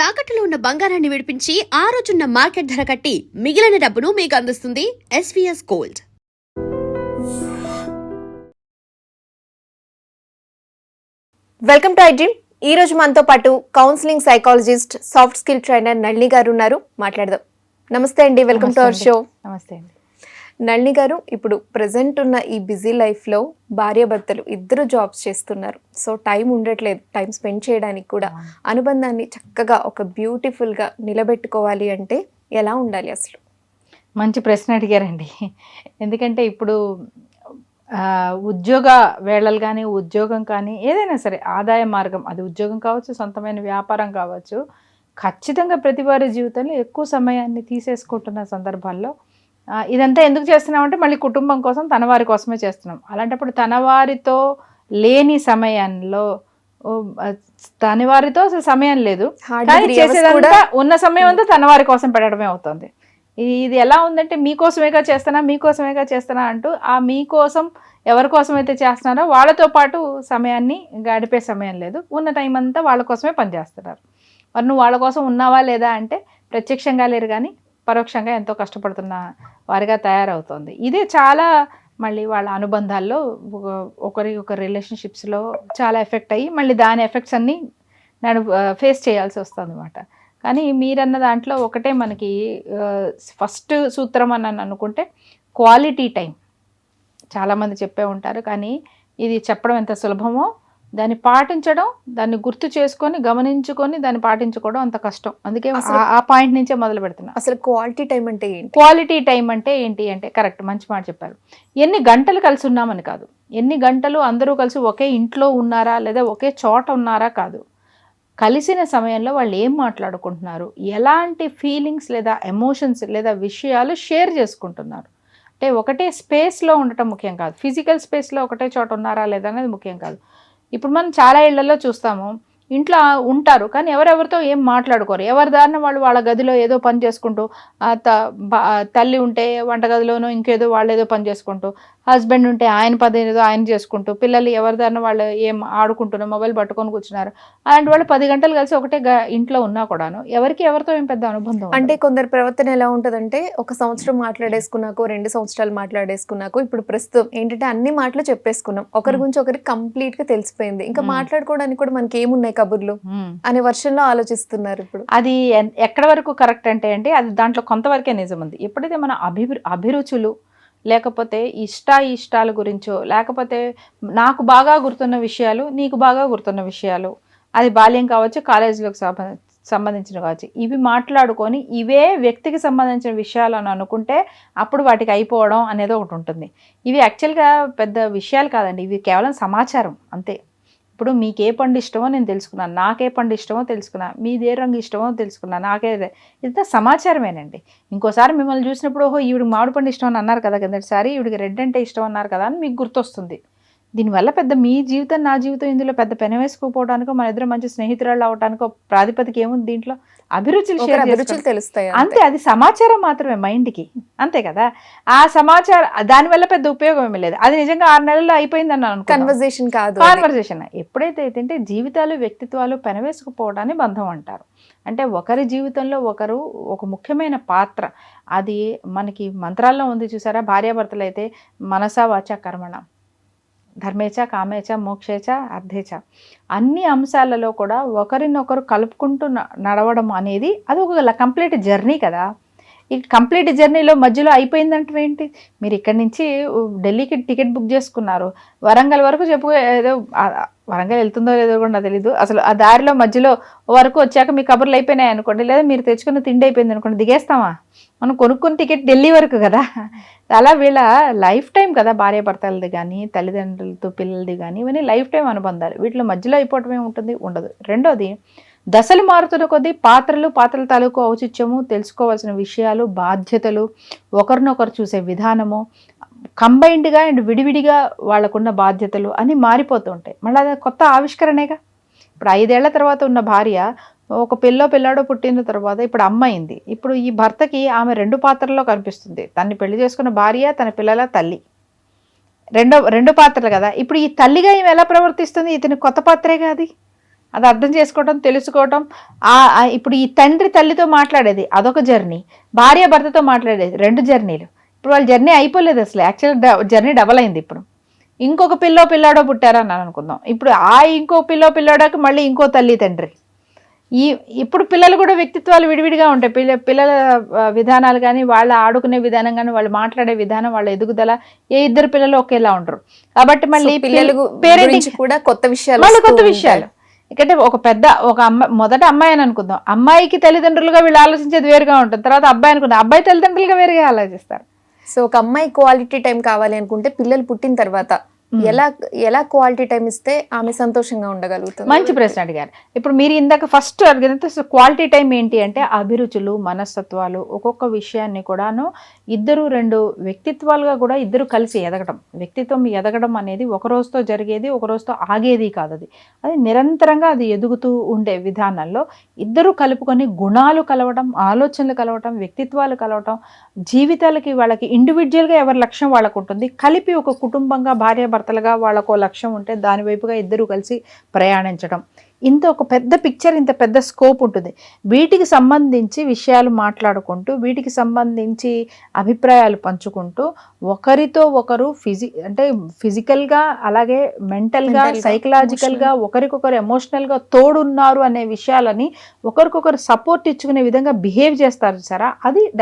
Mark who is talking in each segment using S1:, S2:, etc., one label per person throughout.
S1: తాకట్టులో ఉన్న బంగారాన్ని విడిపించి ఆ రోజున్న మార్కెట్ ధర కట్టి మిగిలిన డబ్బును మీకు అందిస్తుంది SVS gold.
S2: Welcome to I dream. ఈ రోజు మనతో పాటు counselling psychologist, soft skill trainer Nalini గారు ఉన్నారు. మాట్లాడదాం. నమస్తే అండి, వెల్కమ్ టు అవర్ షో.
S3: నమస్తే అండి.
S2: నళిని గారు, ఇప్పుడు ప్రెసెంట్ ఉన్న ఈ బిజీ లైఫ్లో భార్యాభర్తలు ఇద్దరు జాబ్స్ చేస్తున్నారు. సో టైం ఉండట్లేదు టైం స్పెండ్ చేయడానికి కూడా. అనుబంధాన్ని చక్కగా ఒక బ్యూటిఫుల్గా నిలబెట్టుకోవాలి అంటే ఎలా ఉండాలి అసలు?
S3: మంచి ప్రశ్న అడిగారండి. ఎందుకంటే ఇప్పుడు ఉద్యోగ వేళలు కానీ, ఉద్యోగం కానీ, ఏదైనా సరే ఆదాయ మార్గం, అది ఉద్యోగం కావచ్చు, సొంతమైన వ్యాపారం కావచ్చు, ఖచ్చితంగా ప్రతి వారి జీవితంలో ఎక్కువ సమయాన్ని తీసేసుకుంటున్న సందర్భాల్లో ఇదంతా ఎందుకు చేస్తున్నామంటే మళ్ళీ కుటుంబం కోసం, తన వారి కోసమే చేస్తున్నాం. అలాంటప్పుడు తన వారితో లేని సమయంలో, తన వారితో అసలు సమయం లేదు, కానీ చేసేదంతా ఉన్న సమయం అంతా తన వారి కోసం పెట్టడమే అవుతుంది. ఇది ఎలా ఉందంటే మీకోసమేగా చేస్తానా అంటూ ఆ మీకోసం ఎవరి కోసమైతే చేస్తున్నారో వాళ్ళతో పాటు సమయాన్ని గడిపే సమయం లేదు, ఉన్న టైం అంతా వాళ్ళ కోసమే పనిచేస్తున్నారు. మరి నువ్వు వాళ్ళ కోసం ఉన్నావా లేదా అంటే ప్రత్యక్షంగా లేరు కానీ పరోక్షంగా ఎంతో కష్టపడుతున్న వారిగా తయారవుతుంది. ఇదే చాలా మళ్ళీ వాళ్ళ అనుబంధాల్లో ఒకరి రిలేషన్షిప్స్లో చాలా ఎఫెక్ట్ అయ్యి మళ్ళీ దాని ఎఫెక్ట్స్ అన్నీ ఫేస్ చేయాల్సి వస్తుంది అన్నమాట. కానీ మీరన్న దాంట్లో ఒకటే మనకి ఫస్ట్ సూత్రం అని అనుకుంటే క్వాలిటీ టైం. చాలామంది చెప్పే ఉంటారు, కానీ ఇది చెప్పడం ఎంత సులభమో దాన్ని పాటించడం, దాన్ని గుర్తు చేసుకొని గమనించుకొని దాన్ని పాటించుకోవడం అంత కష్టం. అందుకే ఆ పాయింట్ నుంచే మొదలు పెడుతున్నా.
S2: అసలు క్వాలిటీ టైం అంటే ఏంటి?
S3: క్వాలిటీ టైం అంటే ఏంటి అంటే, కరెక్ట్, మంచి మాట చెప్పారు. ఎన్ని గంటలు కలిసి ఉన్నామని కాదు, ఎన్ని గంటలు అందరూ కలిసి ఒకే ఇంట్లో ఉన్నారా లేదా ఒకే చోట ఉన్నారా కాదు, కలిసిన సమయంలో వాళ్ళు ఏం మాట్లాడుకుంటున్నారు, ఎలాంటి ఫీలింగ్స్ లేదా ఎమోషన్స్ లేదా విషయాలు షేర్ చేసుకుంటున్నారు. అంటే ఒకటే స్పేస్లో ఉండటం ముఖ్యం కాదు, ఫిజికల్ స్పేస్లో ఒకటే చోట ఉన్నారా లేదా అనేది ముఖ్యం కాదు. ఇప్పుడు మనం చాలా ఇళ్లలో చూస్తాము, ఇంట్లో ఉంటారు కానీ ఎవరెవరితో ఏం మాట్లాడుకోరు, ఎవరి దారిన వాళ్ళు వాళ్ళ గదిలో ఏదో పని చేసుకుంటూ, తల్లి ఉంటే వంటగదిలోనో ఇంకేదో వాళ్ళు ఏదో పని చేసుకుంటూ, హస్బెండ్ ఉంటే ఆయన పని ఏదో ఆయన చేసుకుంటూ, పిల్లలు ఎవరి దారిన వాళ్ళు ఏం ఆడుకుంటున్నారు, మొబైల్ పట్టుకొని కూర్చున్నారు. అలాంటి వాళ్ళు 10 గంటలు కలిసి ఒకటే ఇంట్లో ఉన్నా కూడాను ఎవరితో ఏం పెద్ద అనుబంధం.
S2: అంటే కొందరు ప్రవర్తన ఎలా ఉంటుందంటే, 1 సంవత్సరం మాట్లాడేసుకున్నాకో 2 సంవత్సరాలు మాట్లాడేసుకున్నాకో ఇప్పుడు ప్రస్తుతం ఏంటంటే అన్ని మాటలు చెప్పేసుకున్నాం, ఒకరి గురించి ఒకరికి కంప్లీట్గా తెలిసిపోయింది, ఇంకా మాట్లాడుకోవడానికి కూడా మనకి ఏమున్నాయి కబుర్లు అనే వర్షంలో ఆలోచిస్తున్నారు. ఇప్పుడు అది
S3: ఎక్కడ వరకు కరెక్ట్ అంటే అది దాంట్లో కొంతవరకే నిజం ఉంది. ఎప్పుడైతే మన అభిరుచులు లేకపోతే ఇష్టాల గురించో, లేకపోతే నాకు బాగా గుర్తున్న విషయాలు, నీకు బాగా గుర్తున్న విషయాలు, అది బాల్యం కావచ్చు, కాలేజీలోకి సంబంధించిన కావచ్చు, ఇవి మాట్లాడుకొని ఇవే వ్యక్తికి సంబంధించిన విషయాలు అని అనుకుంటే అప్పుడు వాటికి అయిపోవడం అనేది ఒకటి ఉంటుంది. ఇవి యాక్చువల్గా పెద్ద విషయాలు కాదండి, ఇవి కేవలం సమాచారం అంతే. ఇప్పుడు మీకు ఏ పండు ఇష్టమో నేను తెలుసుకున్నాను, నాకే పండు ఇష్టమో తెలుసుకున్నా, మీదే రంగు ఇష్టమో తెలుసుకున్నా, నాకే ఇంత సమాచారమేనండి. ఇంకోసారి మిమ్మల్ని చూసినప్పుడు ఓహో ఈవిడికి మామిడి పండు ఇష్టం అని అన్నారు కదా కిందటిసారి, ఈవిడికి రెడ్ అంటే ఇష్టం అన్నారు కదా అని మీకు గుర్తొస్తుంది. దీనివల్ల పెద్ద మీ జీవితం నా జీవితం ఇందులో పెద్ద పెనవేసుకుపోవడానికో, మన ఇద్దరు మంచి స్నేహితురాళ్ళు అవడానికో ప్రాతిపదిక ఏముంది దీంట్లో? అభిరుచులు
S2: తెలుస్తాయి
S3: అంతే. అది సమాచారం మాత్రమే మైండ్కి, అంతే కదా. ఆ సమాచారం దానివల్ల పెద్ద ఉపయోగం ఏమీ లేదు. అది నిజంగా 6 నెలల్లో అయిపోయిందని అనుకో,
S2: కన్వర్జేషన్ కాదు,
S3: కాన్వర్జేషన్. ఎప్పుడైతే ఏంటంటే జీవితాలు వ్యక్తిత్వాలు పెనవేసుకుపోవడాన్ని బంధం అంటారు. అంటే ఒకరి జీవితంలో ఒకరు ఒక ముఖ్యమైన పాత్ర. అది మనకి మంత్రాల్లో ఉంది చూసారా, భార్యాభర్తలు అయితే మనసా వాచ కర్మణ ధర్మేచ కామేచ మోక్షేచ అర్థేచ, అన్ని అంశాలలో కూడా ఒకరినొకరు కలుపుకుంటూ నడవడం అనేది అది ఒక కంప్లీట్ జర్నీ కదా. ఈ కంప్లీట్ జర్నీలో మధ్యలో అయిపోయిందంటే ఏంటి? మీరు ఇక్కడి నుంచి ఢిల్లీకి టికెట్ బుక్ చేసుకున్నారు, వరంగల్ వరకు ఏదో వరంగల్ వెళ్తుందో లేదో కూడా నాకు తెలీదు, అసలు ఆ దారిలో మధ్యలో వరకు వచ్చాక మీ కబుర్లు అయిపోయినాయి అనుకోండి, లేదా మీరు తెచ్చుకున్న తిండి అయిపోయింది అనుకోండి, దిగేస్తామా? మనం కొనుక్కున్న టికెట్ ఢిల్లీ వరకు కదా. అలా వీళ్ళ లైఫ్ టైం కదా, భార్యాభర్తలది కానీ, తల్లిదండ్రులతో పిల్లలది కానీ, ఇవన్నీ లైఫ్ టైం అనుబంధాలు. వీటిలో మధ్యలో అయిపోవటమే ఉంటుంది, ఉండదు. రెండోది, దశలు మారుతున్న కొద్దీ పాత్రల తాలూకు ఔచిత్యము, తెలుసుకోవాల్సిన విషయాలు, బాధ్యతలు, ఒకరినొకరు చూసే విధానము, కంబైన్డ్గా అండ్ విడివిడిగా వాళ్ళకున్న బాధ్యతలు అన్నీ మారిపోతూ ఉంటాయి. మళ్ళీ అది కొత్త ఆవిష్కరణేగా. ఇప్పుడు 5 ఏళ్ల తర్వాత ఉన్న భార్య ఒక పిల్లాడో పుట్టిన తర్వాత ఇప్పుడు అమ్మాయింది. ఇప్పుడు ఈ భర్తకి ఆమె 2 పాత్రల్లో కనిపిస్తుంది. తన్ని పెళ్లి చేసుకున్న భార్య, తన పిల్లల తల్లి, రెండు పాత్రలు కదా. ఇప్పుడు ఈ తల్లిగా ఈమె ఎలా ప్రవర్తిస్తుంది? ఇతని కొత్త పాత్రేగా అది. అది అర్థం చేసుకోవటం, తెలుసుకోవటం. ఇప్పుడు ఈ తండ్రి తల్లితో మాట్లాడేది అదొక జర్నీ, భార్య భర్తతో మాట్లాడేది 2 జర్నీలు. ఇప్పుడు వాళ్ళ జర్నీ అయిపోలేదు అసలు, యాక్చువల్ జర్నీ డబల్ అయింది. ఇప్పుడు ఇంకొక పిల్లాడో పుట్టారని అనుకుందాం, ఇప్పుడు ఇంకో పిల్లాడోకి మళ్ళీ ఇంకో తల్లి తండ్రి. ఇప్పుడు పిల్లలు కూడా వ్యక్తిత్వాలు విడివిడిగా ఉంటాయి. పిల్లల విధానాలు కానీ, వాళ్ళ ఆడుకునే విధానం కానీ, వాళ్ళు మాట్లాడే విధానం, వాళ్ళ ఎదుగుదల, ఏ ఇద్దరు పిల్లలు ఒకేలా ఉండరు. కాబట్టి మళ్ళీ
S2: పేరెంటింగ్ కూడా కొత్త విషయాలు.
S3: ఎందుకంటే ఒక మొదట అమ్మాయి అని అనుకుందాం, అమ్మాయికి తల్లిదండ్రులుగా వీళ్ళు ఆలోచించేది వేరుగా ఉంటుంది. తర్వాత అబ్బాయి అనుకుందాం, అబ్బాయి తల్లిదండ్రులుగా వేరుగా ఆలోచిస్తారు.
S2: సో ఒక అమ్మాయి క్వాలిటీ టైం కావాలి అనుకుంటే పిల్లలు పుట్టిన తర్వాత ఎలా క్వాలిటీ టైం ఇస్తే ఆమె సంతోషంగా ఉండగలుగుతుంది?
S3: మంచి ప్రశ్న అడిగారు. ఇప్పుడు మీరు ఇందాక ఫస్ట్ అడిగినంత క్వాలిటీ టైం ఏంటి అంటే అభిరుచులు, మనస్తత్వాలు, ఒక్కొక్క విషయాన్ని కూడాను ఇద్దరు 2 వ్యక్తిత్వాలుగా కూడా ఇద్దరు కలిసి ఎదగడం. వ్యక్తిత్వం ఎదగడం అనేది ఒక రోజుతో జరిగేది, ఒక రోజుతో ఆగేది కాదు. అది నిరంతరంగా అది ఎదుగుతూ ఉండే విధానంలో ఇద్దరు కలుపుకొని గుణాలు కలవడం, ఆలోచనలు కలవటం, వ్యక్తిత్వాలు కలవటం, జీవితాలకి వాళ్ళకి ఇండివిజువల్గా ఎవరి లక్ష్యం వాళ్ళకు ఉంటుంది, కలిపి ఒక కుటుంబంగా భార్యాభర్తలుగా వాళ్ళకు లక్ష్యం ఉంటే దాని వైపుగా ఇద్దరు కలిసి ప్రయాణించడం. ఇంత ఒక పెద్ద పిక్చర్, ఇంత పెద్ద స్కోప్ ఉంటుంది. వీటికి సంబంధించి విషయాలు మాట్లాడుకుంటూ, వీటికి సంబంధించి అభిప్రాయాలు పంచుకుంటూ, ఒకరితో ఒకరు ఫిజికల్గా అలాగే మెంటల్గా, సైకలాజికల్గా, ఒకరికొకరు ఎమోషనల్గా తోడున్నారు అనే విషయాలని ఒకరికొకరు సపోర్ట్ ఇచ్చుకునే విధంగా బిహేవ్ చేస్తారు సరే,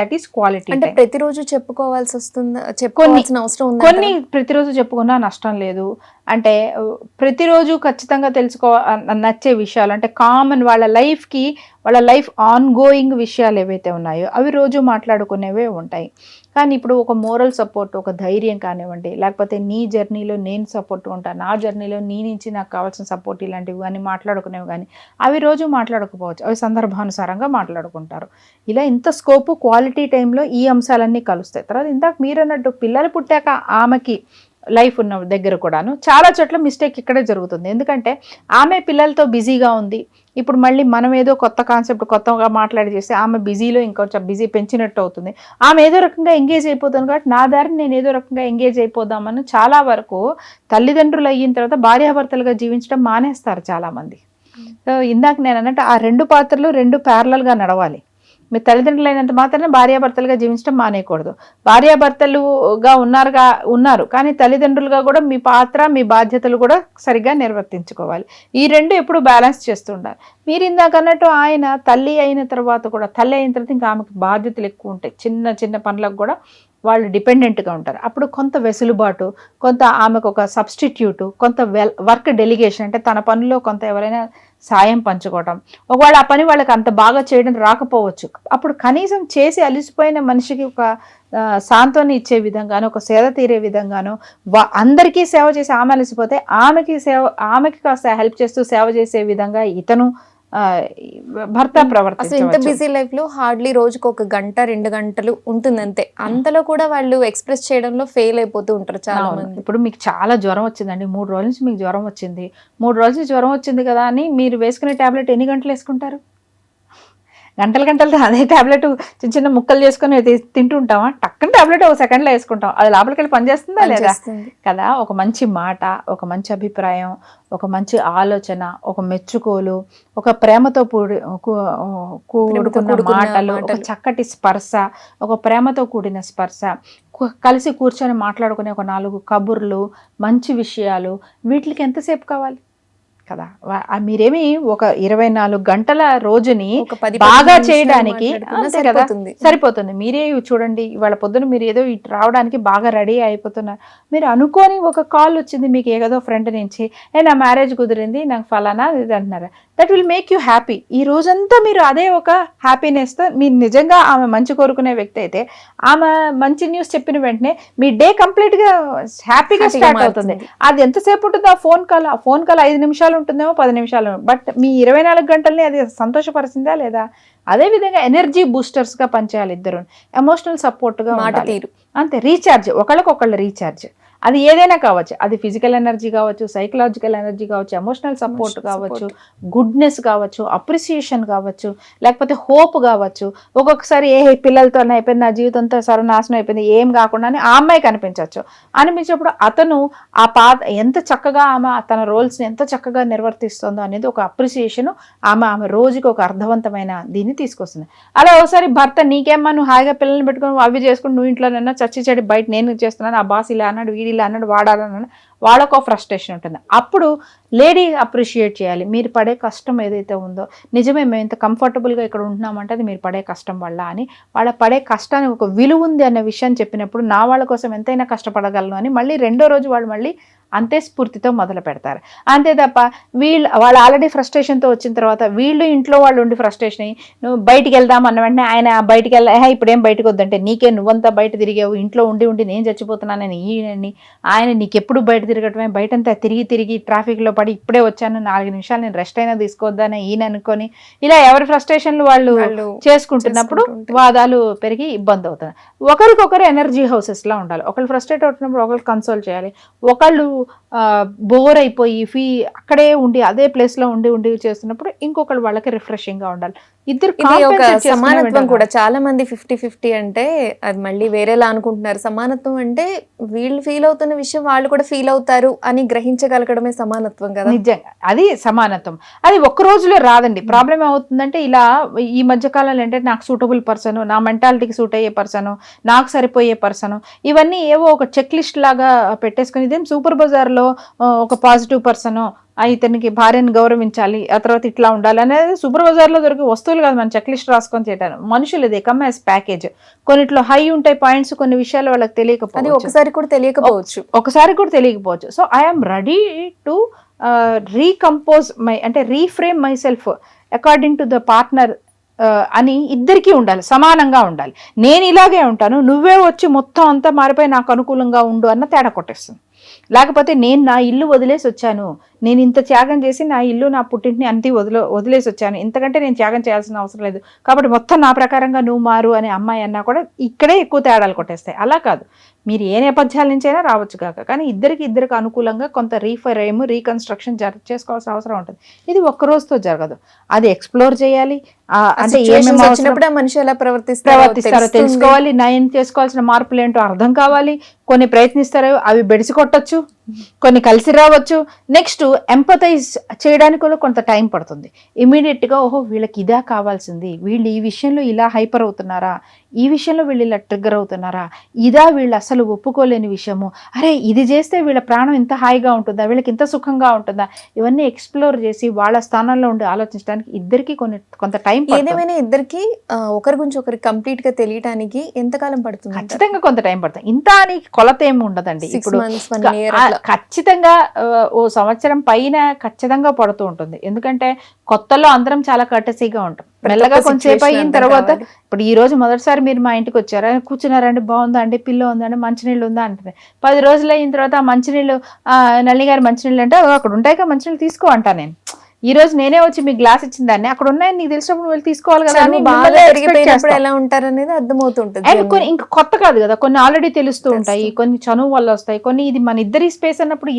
S3: దట్ ఈస్ క్వాలిటీ.
S2: అంటే ప్రతిరోజు చెప్పుకోవాల్సి వస్తుందా? చెప్పుకోవాల్సిన అవసరం ఉందా?
S3: కొన్ని ప్రతిరోజు చెప్పుకున్నా నష్టం లేదు. అంటే ప్రతిరోజు ఖచ్చితంగా నచ్చే విషయాలు అంటే కామన్ వాళ్ళ లైఫ్ ఆన్ గోయింగ్ విషయాలు ఏవైతే ఉన్నాయో అవి రోజు మాట్లాడుకునేవే ఉంటాయి. కానీ ఇప్పుడు ఒక మోరల్ సపోర్ట్, ఒక ధైర్యం కానివ్వండి, లేకపోతే నీ జర్నీలో నేను సపోర్ట్ ఉంటాను, నా జర్నీలో నీ నుంచి నాకు కావాల్సిన సపోర్ట్, ఇలాంటివి కానీ మాట్లాడుకునేవి కానీ అవి రోజు మాట్లాడుకోవచ్చు, అవి సందర్భానుసారంగా మాట్లాడుకుంటారు. ఇలా ఇంత స్కోపు క్వాలిటీ టైంలో ఈ అంశాలన్నీ కలుస్తాయి. తర్వాత ఇందాక మీరు అన్నట్టు పిల్లలు పుట్టాక ఆమెకి లైఫ్ ఉన్న దగ్గర కూడాను చాలా చోట్ల మిస్టేక్ ఇక్కడే జరుగుతుంది. ఎందుకంటే ఆమె పిల్లలతో బిజీగా ఉంది. ఇప్పుడు మళ్ళీ మనం ఏదో కొత్త కాన్సెప్ట్ కొత్తగా మాట్లాడి చేస్తే ఆమె బిజీలో ఇంకొంచెం బిజీ పెంచినట్టు అవుతుంది. ఆమె ఏదో రకంగా ఎంగేజ్ అయిపోతుంది కాబట్టి నా దారిని నేను ఏదో రకంగా ఎంగేజ్ అయిపోదామని చాలా వరకు తల్లిదండ్రులు అయిన తర్వాత భార్యాభర్తలుగా జీవించడం మానేస్తారు చాలామంది. సో ఇందాక నేను అన్నట్టు ఆ 2 పాత్రలు 2 ప్యారలల్గా నడవాలి. మీరు తల్లిదండ్రులు అయినంత మాత్రమే భార్యాభర్తలుగా జీవించడం మానేయకూడదు. భార్యాభర్తలుగా ఉన్నారు కానీ తల్లిదండ్రులుగా కూడా మీ పాత్ర, మీ బాధ్యతలు కూడా సరిగ్గా నిర్వర్తించుకోవాలి. ఈ 2 ఎప్పుడు బ్యాలెన్స్ చేస్తుండాలి. మీరు ఇందాక అన్నట్టు ఆయన తల్లి అయిన తర్వాత ఇంకా ఆమెకు బాధ్యతలు ఎక్కువ ఉంటాయి. చిన్న చిన్న పనులకు కూడా వాళ్ళు డిపెండెంట్గా ఉంటారు. అప్పుడు కొంత వెసులుబాటు, కొంత ఆమెకు ఒక సబ్స్టిట్యూటు, కొంత వర్క్ డెలిగేషన్ అంటే తన పనిలో కొంత ఎవరైనా సాయం పంచుకోవటం. ఒకవేళ ఆ పని వాళ్ళకి అంత బాగా చేయడం రాకపోవచ్చు, అప్పుడు కనీసం చేసి అలిసిపోయిన మనిషికి ఒక సాంత్వన ఇచ్చే విధంగానో, ఒక సేద తీరే విధంగానో, అందరికీ సేవ చేసి ఆమె అలిసిపోతే ఆమెకి కాస్త హెల్ప్ చేస్తూ సేవ చేసే విధంగా ఇతను భర్త ప్రవర్తించవచ్చు.
S2: ఇంత బిజీ లైఫ్ లో హార్డ్లీ రోజుకు 1 గంట 2 గంటలు ఉంటుంది అంతే. అంతలో కూడా వాళ్ళు ఎక్స్ప్రెస్ చేయడంలో ఫెయిల్ అయిపోతూ ఉంటారు చాలా మంది.
S3: ఇప్పుడు మీకు చాలా జ్వరం వచ్చిందండి, 3 రోజుల నుంచి మీకు జ్వరం వచ్చింది, 3 రోజుల నుంచి జ్వరం వచ్చింది కదా అని మీరు వేసుకునే టాబ్లెట్ ఎన్ని గంటలు వేసుకుంటారు? గంటలు అదే టాబ్లెట్ చిన్న చిన్న ముక్కలు చేసుకొని తింటూ ఉంటామా? టక్కన టాబ్లెట్ 1 సెకండ్లో వేసుకుంటాం, అది లోపలికి వెళ్ళి పనిచేస్తుందా లేదా కదా? ఒక మంచి మాట, ఒక మంచి అభిప్రాయం, ఒక మంచి ఆలోచన, ఒక మెచ్చుకోలు, ఒక ప్రేమతో కూడుకున్న మాటలు, ఒక చక్కటి స్పర్శ, ఒక ప్రేమతో కూడిన స్పర్శ, కలిసి కూర్చొని మాట్లాడుకునే ఒక 4 కబుర్లు, మంచి విషయాలు, వీటికి ఎంతసేపు కావాలి కదా? మీరేమి ఒక 24 గంటల రోజుని బాగా చేయడానికి అంతే కదా సరిపోతుంది. మీరే చూడండి, ఇవాళ పొద్దున మీరు ఏదో ఇటు రావడానికి బాగా రెడీ అయిపోతున్నారు, మీరు అనుకోని ఒక కాల్ వచ్చింది మీకు ఏదో ఫ్రెండ్ నుంచి, నా మ్యారేజ్ కుదిరింది, నాకు ఫలానా ఇది అంటున్నారు, that will make you happy. ఈ రోజంతా మీరు అదే ఒక హ్యాపీనెస్తో, మీరు నిజంగా ఆమె మంచి కోరుకునే వ్యక్తి అయితే ఆమె మంచి న్యూస్ చెప్పిన వెంటనే మీ డే కంప్లీట్గా హ్యాపీగా స్టార్ట్ అవుతుంది. అది ఎంతసేపు ఉంటుంది ఆ ఫోన్ కాల్? 5 నిమిషాలు ఉంటుందేమో, 10 నిమిషాలు, బట్ మీ 24 గంటల్ని అది సంతోషపరిచిందా లేదా? అదేవిధంగా ఎనర్జీ బూస్టర్స్గా పనిచేయాలి ఇద్దరు, ఎమోషనల్ సపోర్ట్గా మాట తీరు అంతే, రీఛార్జ్, ఒకళ్ళకొకళ్ళు రీఛార్జ్. అది ఏదైనా కావచ్చు, అది ఫిజికల్ ఎనర్జీ కావచ్చు, సైకలాజికల్ ఎనర్జీ కావచ్చు, ఎమోషనల్ సపోర్ట్ కావచ్చు, గుడ్నెస్ కావచ్చు, అప్రిసియేషన్ కావచ్చు, లేకపోతే హోప్ కావచ్చు. ఒక్కొక్కసారి పిల్లలతో అయిపోయింది, నా జీవితంతో సర్వనాశనం అయిపోయింది, ఏం కాకుండానే ఆ అమ్మాయి కనిపించవచ్చు. అనిపించినప్పుడు అతను ఆ ఎంత చక్కగా ఆమె తన రోల్స్ని ఎంత చక్కగా నిర్వర్తిస్తుందో అనేది ఒక అప్రిసియేషన్ ఆమె రోజుకి ఒక అర్థవంతమైన దీన్ని తీసుకొస్తుంది. అలా ఒకసారి భర్త, నీకేమ్మా నువ్వు హాయిగా పిల్లల్ని పెట్టుకుని అవి చేసుకుని నువ్వు ఇంట్లోనైనా చచ్చి చెడి బయట నేను చేస్తున్నాను, ఆ బాస్ ఇలా అన్నాడు, వీడి ఇలా అన్నాడు, వాడాలన్నాడు, వాళ్ళకు ఫ్రస్ట్రేషన్ ఉంటుంది. అప్పుడు లేడీ అప్రిషియేట్ చేయాలి. మీరు పడే కష్టం ఏదైతే ఉందో, నిజమే మేము ఇంత కంఫర్టబుల్గా ఇక్కడ ఉంటున్నామంటే అది మీరు పడే కష్టం వల్ల అని, వాళ్ళ పడే కష్టానికి ఒక విలువ ఉంది అనే విషయాన్ని చెప్పినప్పుడు నా వాళ్ళ కోసం ఎంతైనా కష్టపడగలను అని మళ్ళీ రెండో రోజు వాళ్ళు మళ్ళీ అంతే స్ఫూర్తితో మొదలు పెడతారు. అంతే తప్ప వాళ్ళు ఆల్రెడీ ఫ్రస్ట్రేషన్తో వచ్చిన తర్వాత వీళ్ళు ఇంట్లో వాళ్ళు ఉండి ఫ్రస్ట్రేషన్ అయ్యి నువ్వు బయటికి వెళ్దాం అన్న వెంటనే ఆయన బయటికి ఇప్పుడేం బయటకు వద్దంటే, నీకే నువ్వంతా బయట తిరిగావు, ఇంట్లో ఉండి నేను చచ్చిపోతున్నానని ఈయనని, ఆయన నీకెప్పుడు బయట తిరగటమే, బయటంతా తిరిగి ట్రాఫిక్లో పడి ఇప్పుడే వచ్చాను, 4 నిమిషాలు నేను రెస్ట్ అయినా తీసుకోవద్దని ఈయన అనుకొని ఇలా ఎవరి ఫ్రస్ట్రేషన్లు వాళ్ళు చేసుకుంటున్నప్పుడు వాదాలు పెరిగి ఇబ్బంది అవుతుంది. ఒకరికొకరు ఎనర్జీ హౌసెస్లా ఉండాలి. ఒకళ్ళు ఫ్రస్ట్రేట్ అవుతున్నప్పుడు ఒకళ్ళు కన్సోల్ చేయాలి. ఒకళ్ళు బోర్ అయిపోయి అక్కడే ఉండి అదే ప్లేస్లో ఉండి చేస్తున్నప్పుడు ఇంకొకళ్ళు వాళ్ళకి రిఫ్రెషింగ్గా ఉండాలి. ఇద్దరు
S2: ఒక సమానత్వం కూడా చాలా మంది 50-50 అంటే అది మళ్ళీ వేరేలా అనుకుంటున్నారు. సమానత్వం అంటే వీళ్ళు ఫీల్ అవుతున్న విషయం వాళ్ళు కూడా ఫీల్ అవుతారు అని గ్రహించగలగడమే సమానత్వం కదా.
S3: నిజంగా అది సమానత్వం. అది ఒక్క రోజులో రాదండి. ప్రాబ్లం ఏమవుతుందంటే ఇలా ఈ మధ్య కాలంలో అంటే నాకు సూటబుల్ పర్సన్, నా మెంటాలిటీకి సూట్ అయ్యే పర్సన్, నాకు సరిపోయే పర్సన్, ఇవన్నీ ఏవో ఒక చెక్ లిస్ట్ లాగా పెట్టేసుకుని ఇదేం సూపర్ బజార్లో ఒక పాజిటివ్ పర్సన్, ఇతనికి భార్యను గౌరవించాలి, ఆ తర్వాత ఇట్లా ఉండాలి అనేది సూపర్ బజార్లో దొరికే వస్తువులు కాదు. మనం చెక్ లిస్ట్ రాసుకొని చేయటాను. మనుషులు ఇది కమ్ యాజ్ ప్యాకేజ్. కొన్నిట్లో హై ఉంటాయి పాయింట్స్, కొన్ని విషయాలు వాళ్ళకి తెలియకపోవచ్చు, ఒకసారి కూడా తెలియకపోవచ్చు. So I'm ready to Recompose అంటే reframe my self according to the partner అని ఇద్దరికీ ఉండాలి, సమానంగా ఉండాలి. నేను ఇలాగే ఉంటాను, నువ్వే వచ్చి మొత్తం అంతా మారిపోయి నాకు అనుకూలంగా ఉండు అన్న తేడా కొట్టేస్తుంది. లేకపోతే నేను నా ఇల్లు వదిలేసి వచ్చాను, నేను ఇంత త్యాగం చేసి నా ఇల్లు నా పుట్టింటిని అంతే వదిలేసి వచ్చాను, ఇంతకంటే నేను త్యాగం చేయాల్సిన అవసరం లేదు, కాబట్టి మొత్తం నా ప్రకారంగా నువ్వు మారు అనే అమ్మాయి అన్నా కూడా ఇక్కడే ఎక్కువ తేడాలు కొట్టేస్తాయి. అలా కాదు, మీరు ఏ నేపథ్యాల నుంచి అయినా రావచ్చు కాక, కానీ ఇద్దరికి అనుకూలంగా కొంత రీకన్స్ట్రక్షన్ చేసుకోవాల్సిన అవసరం ఉంటుంది. ఇది ఒక్క రోజుతో జరగదు, అది ఎక్స్ప్లోర్ చేయాలి. అంటే
S2: వచ్చినప్పుడు మనిషి ఎలా ప్రవర్తిస్తారో
S3: తెలుసుకోవాలి, నయం చేసుకోవాల్సిన మార్పులు ఏంటో అర్థం కావాలి. కొన్ని ప్రయత్నిస్తారు, అవి బెడిసి కొట్టచ్చు, కొన్ని కలిసి రావచ్చు. నెక్స్ట్ ఎంపథైజ్ చేయడానికి కూడా కొంత టైం పడుతుంది. ఇమీడియట్గా ఓహో వీళ్ళకి ఇదా కావాల్సింది, వీళ్ళు ఈ విషయంలో ఇలా హైపర్ అవుతున్నారా, ఈ విషయంలో వీళ్ళు ఇలా ట్రిగ్గర్ అవుతున్నారా, ఇదా వీళ్ళు అసలు ఒప్పుకోలేని విషయము, అరే ఇది చేస్తే వీళ్ళ ప్రాణం ఇంత హాయిగా ఉంటుందా, వీళ్ళకి ఇంత సుఖంగా ఉంటుందా, ఇవన్నీ ఎక్స్ప్లోర్ చేసి వాళ్ళ స్థానంలో ఉండి ఆలోచించడానికి ఇద్దరికి కొంత టైం పడుతుంది.
S2: ఏదేమైనా ఇద్దరికి ఒకరి గురించి ఒకరికి కంప్లీట్ గా తెలియడానికి ఎంతకాలం పడుతుంది?
S3: ఖచ్చితంగా కొంత టైం పడుతుంది. ఇంత అని కొలత ఏమి ఉండదండి. ఇప్పుడు ఖచ్చితంగా ఓ సంవత్సరం పైన ఖచ్చితంగా పడుతూ ఉంటుంది. ఎందుకంటే కొత్తలో అందరం చాలా కర్టసీగా ఉంటాం. మెల్లగా కొంచెంసేపు అయిన తర్వాత, ఇప్పుడు ఈ రోజు మొదటిసారి మీరు మా ఇంటికి వచ్చారా, కూర్చున్నారండి, బాగుందా అండి, పిల్ల ఉందండి, మంచినీళ్ళు ఉందా అంటే 10 రోజులు అయిన తర్వాత మంచినీళ్ళు నల్లి గారి మంచినీళ్ళు అంటే అక్కడ ఉంటాయి కదా మంచినీళ్ళు తీసుకో అంటా నేను. ఈ రోజు నేనే వచ్చి మీకు గ్లాస్ ఇచ్చిన దాన్ని అక్కడ ఉన్నాయని నీకు తెలిసినప్పుడు వెళ్ళి తీసుకోవాలి కదా అని
S2: ఎలా ఉంటారు అనేది అర్థమవుతుంటుంది.
S3: అండ్ కొన్ని ఇంకా కొత్త కాదు కదా, కొన్ని ఆల్రెడీ తెలుస్తూ ఉంటాయి, కొన్ని చనువు వల్ల వస్తాయి, కొన్ని ఇది మన ఇద్దరి స్పేస్ అన్నప్పుడు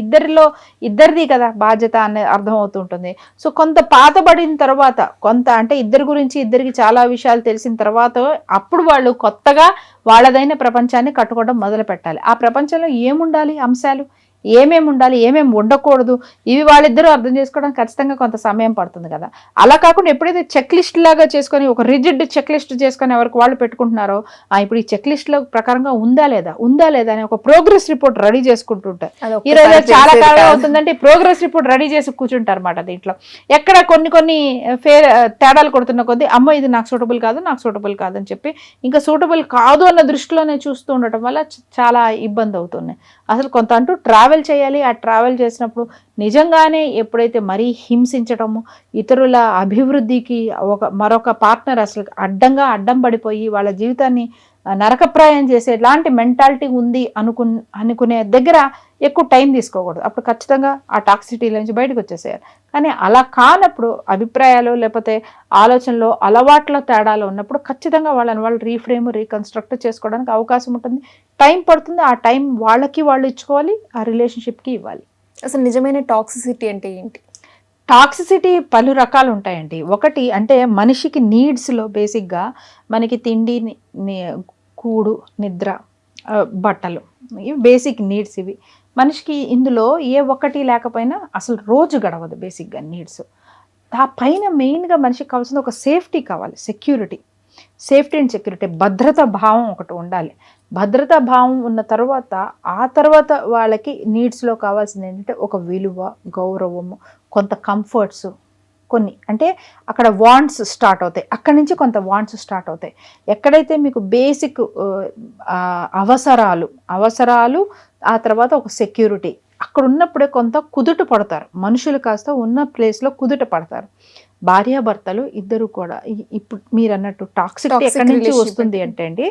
S3: ఇద్దరిది కదా బాధ్యత అనేది అర్థం అవుతూ ఉంటుంది. సో కొంత పాతబడిన తర్వాత, కొంత అంటే ఇద్దరికి చాలా విషయాలు తెలిసిన తర్వాత అప్పుడు వాళ్ళు కొత్తగా వాళ్ళదైన ప్రపంచాన్ని కట్టుకోవడం మొదలు పెట్టాలి. ఆ ప్రపంచంలో ఏముండాలి, అంశాలు ఏమేమి ఉండాలి, ఏమేమి ఉండకూడదు, ఇవి వాళ్ళిద్దరూ అర్థం చేసుకోవడానికి ఖచ్చితంగా కొంత సమయం పడుతుంది కదా. అలా కాకుండా ఎప్పుడైతే చెక్ లిస్ట్ లాగా చేసుకొని ఒక రిజిడ్ చెక్ లిస్ట్ చేసుకొని ఎవరికి వాళ్ళు పెట్టుకుంటున్నారో, ఇప్పుడు ఈ చెక్ లిస్ట్ లో ప్రకారంగా ఉందా లేదా అని ఒక ప్రోగ్రెస్ రిపోర్ట్ రెడీ చేసుకుంటుంటారు. ఈ రోజు చాలా కాలం అవుతుందంటే ప్రోగ్రెస్ రిపోర్ట్ రెడీ చేసి కూర్చుంటారు అన్నమాట. దీంట్లో ఎక్కడ కొన్ని తేడాలు కొడుతున్న కొద్దీ అమ్మ ఇది నాకు సూటబుల్ కాదు అని చెప్పి ఇంకా సూటబుల్ కాదు అన్న దృష్టిలోనే చూస్తూ ఉండటం వల్ల చాలా ఇబ్బంది అవుతున్నాయి. అసలు కొంత అంటూ ట్రావెల్ చేయాలి. ఆ ట్రావెల్ చేసినప్పుడు నిజంగానే ఎప్పుడైతే మరీ హింసించటము, ఇతరుల అభివృద్ధికి మరొక పార్ట్నర్ అసలు అడ్డం పడిపోయి వాళ్ళ జీవితాన్ని నరకప్రాయం చేసే ఎలాంటి మెంటాలిటీ ఉంది అనుకునే దగ్గర ఎక్కువ టైం తీసుకోకూడదు. అప్పుడు ఖచ్చితంగా ఆ టాక్సిటీ నుంచి బయటకు వచ్చేసేయాలి. కానీ అలా కానప్పుడు అభిప్రాయాలు లేకపోతే ఆలోచనలో అలవాట్ల తేడాలు ఉన్నప్పుడు ఖచ్చితంగా వాళ్ళు రీఫ్రేమ్ రీకన్స్ట్రక్ట్ చేసుకోవడానికి అవకాశం ఉంటుంది. టైం పడుతుంది. ఆ టైం వాళ్ళు ఇచ్చుకోవాలి, ఆ రిలేషన్షిప్కి ఇవ్వాలి.
S2: అసలు నిజమైన టాక్సిసిటీ అంటే ఏంటి?
S3: టాక్సిసిటీ పలు రకాలు ఉంటాయండి. ఒకటి అంటే మనిషికి నీడ్స్లో బేసిక్గా మనకి తిండి, కూడు, నిద్ర, బట్టలు, ఇవి బేసిక్ నీడ్స్. ఇవి మనిషికి ఇందులో ఏ ఒక్కటి లేకపోయినా అసలు రోజు గడవదు. బేసిక్గా నీడ్స్. ఆ పైన మెయిన్గా మనిషికి కావాల్సింది ఒక సేఫ్టీ కావాలి, సేఫ్టీ అండ్ సెక్యూరిటీ, భద్రతా భావం ఒకటి ఉండాలి. భద్రతా భావం ఉన్న తర్వాత ఆ తర్వాత వాళ్ళకి నీడ్స్లో కావాల్సింది ఏంటంటే ఒక విలువ, గౌరవము, కొంత కంఫర్ట్స్, కొన్ని అంటే అక్కడ వాంట్స్ స్టార్ట్ అవుతాయి. అక్కడి నుంచి కొంత వాంట్స్ స్టార్ట్ అవుతాయి. ఎక్కడైతే మీకు బేసిక్ అవసరాలు ఆ తర్వాత ఒక సెక్యూరిటీ అక్కడ ఉన్నప్పుడే కొంత కుదుట పడతారు మనుషులు. కాస్త ఉన్న ప్లేస్లో కుదుట పడతారు. భార్యాభర్తలు ఇద్దరు కూడా ఇప్పుడు మీరు అన్నట్టు టాక్సిసిటీ ఎక్కడి నుంచి వస్తుంది అంటే అండి,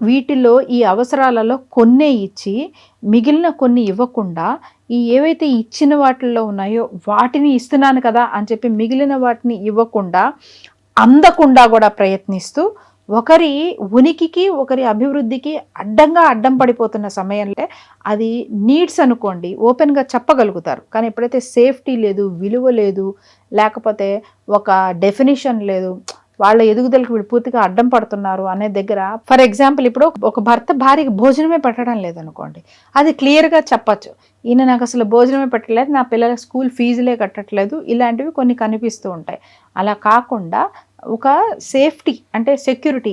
S3: వీటిలో ఈ అవసరాలలో కొన్నే ఇచ్చి మిగిలిన కొన్ని ఇవ్వకుండా, ఈ ఏవైతే ఇచ్చిన వాటిల్లో ఉన్నాయో వాటిని ఇస్తున్నాను కదా అని చెప్పి మిగిలిన వాటిని ఇవ్వకుండా, అందకుండా కూడా ప్రయత్నిస్తూ ఒకరి ఉనికికి ఒకరి అభివృద్ధికి అడ్డం పడిపోతున్న సమయంలో అది నీడ్స్ అనుకోండి, ఓపెన్గా చెప్పగలుగుతారు. కానీ ఎప్పుడైతే సేఫ్టీ లేదు, విలువ లేదు, లేకపోతే ఒక డెఫినిషన్ లేదు, వాళ్ళ ఎదుగుదలకు వీళ్ళు పూర్తిగా అడ్డం పడుతున్నారు అనే దగ్గర, ఫర్ ఎగ్జాంపుల్ ఇప్పుడు ఒక భర్త భార్యకి భోజనమే పెట్టడం లేదనుకోండి, అది క్లియర్గా చెప్పచ్చు. ఈయన నాకు అసలు భోజనమే పెట్టలేదు, నా పిల్లల స్కూల్ ఫీజులే కట్టట్లేదు, ఇలాంటివి కొన్ని కనిపిస్తూ ఉంటాయి. అలా కాకుండా ఒక సేఫ్టీ అంటే సెక్యూరిటీ,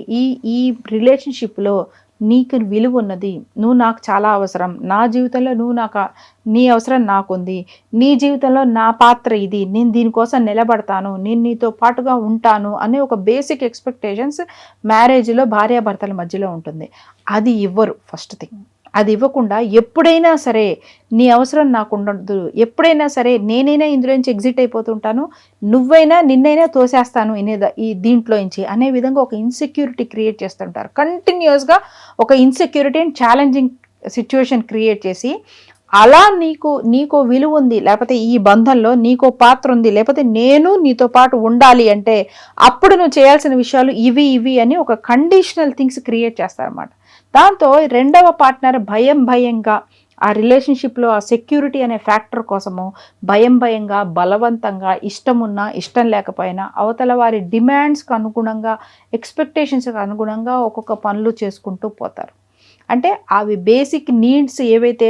S3: ఈ రిలేషన్షిప్లో నీకు విలువ ఉన్నది, నువ్వు నాకు చాలా అవసరం, నా జీవితంలో నీ అవసరం నాకుంది, నీ జీవితంలో నా పాత్ర ఇది, నేను దీనికోసం నిలబడతాను, నేను నీతో పాటుగా ఉంటాను అనే ఒక బేసిక్ ఎక్స్పెక్టేషన్స్ మ్యారేజ్లో భార్యాభర్తల మధ్యలో ఉంటుంది. అది ఇవ్వరు. ఫస్ట్ థింగ్ అది ఇవ్వకుండా ఎప్పుడైనా సరే నీ అవసరం నాకు ఉండదు, ఎప్పుడైనా సరే నేనైనా ఇందులోంచి ఎగ్జిట్ అయిపోతుంటాను, నిన్నైనా తోసేస్తాను ఈ దీంట్లోంచి అనే విధంగా ఒక ఇన్సెక్యూరిటీ క్రియేట్ చేస్తుంటారు. కంటిన్యూస్గా ఒక insecurity and challenging situation create చేసి, అలా నీకో విలువ ఉంది, లేకపోతే ఈ బంధంలో నీకో పాత్ర ఉంది, లేకపోతే నేను నీతో పాటు ఉండాలి అంటే అప్పుడు నువ్వు చేయాల్సిన విషయాలు ఇవి అని ఒక కండిషనల్ థింగ్స్ క్రియేట్ చేస్తారన్నమాట. దాంతో రెండవ పార్ట్నర్ భయంగా ఆ రిలేషన్షిప్లో ఆ సెక్యూరిటీ అనే ఫ్యాక్టర్ కోసము భయంగా, బలవంతంగా, ఇష్టం ఉన్నా ఇష్టం లేకపోయినా అవతల వారి డిమాండ్స్కి అనుగుణంగా, ఎక్స్పెక్టేషన్స్కి అనుగుణంగా ఒక్కొక్క పనులు చేసుకుంటూ పోతారు. అంటే అవి బేసిక్ నీడ్స్ ఏవైతే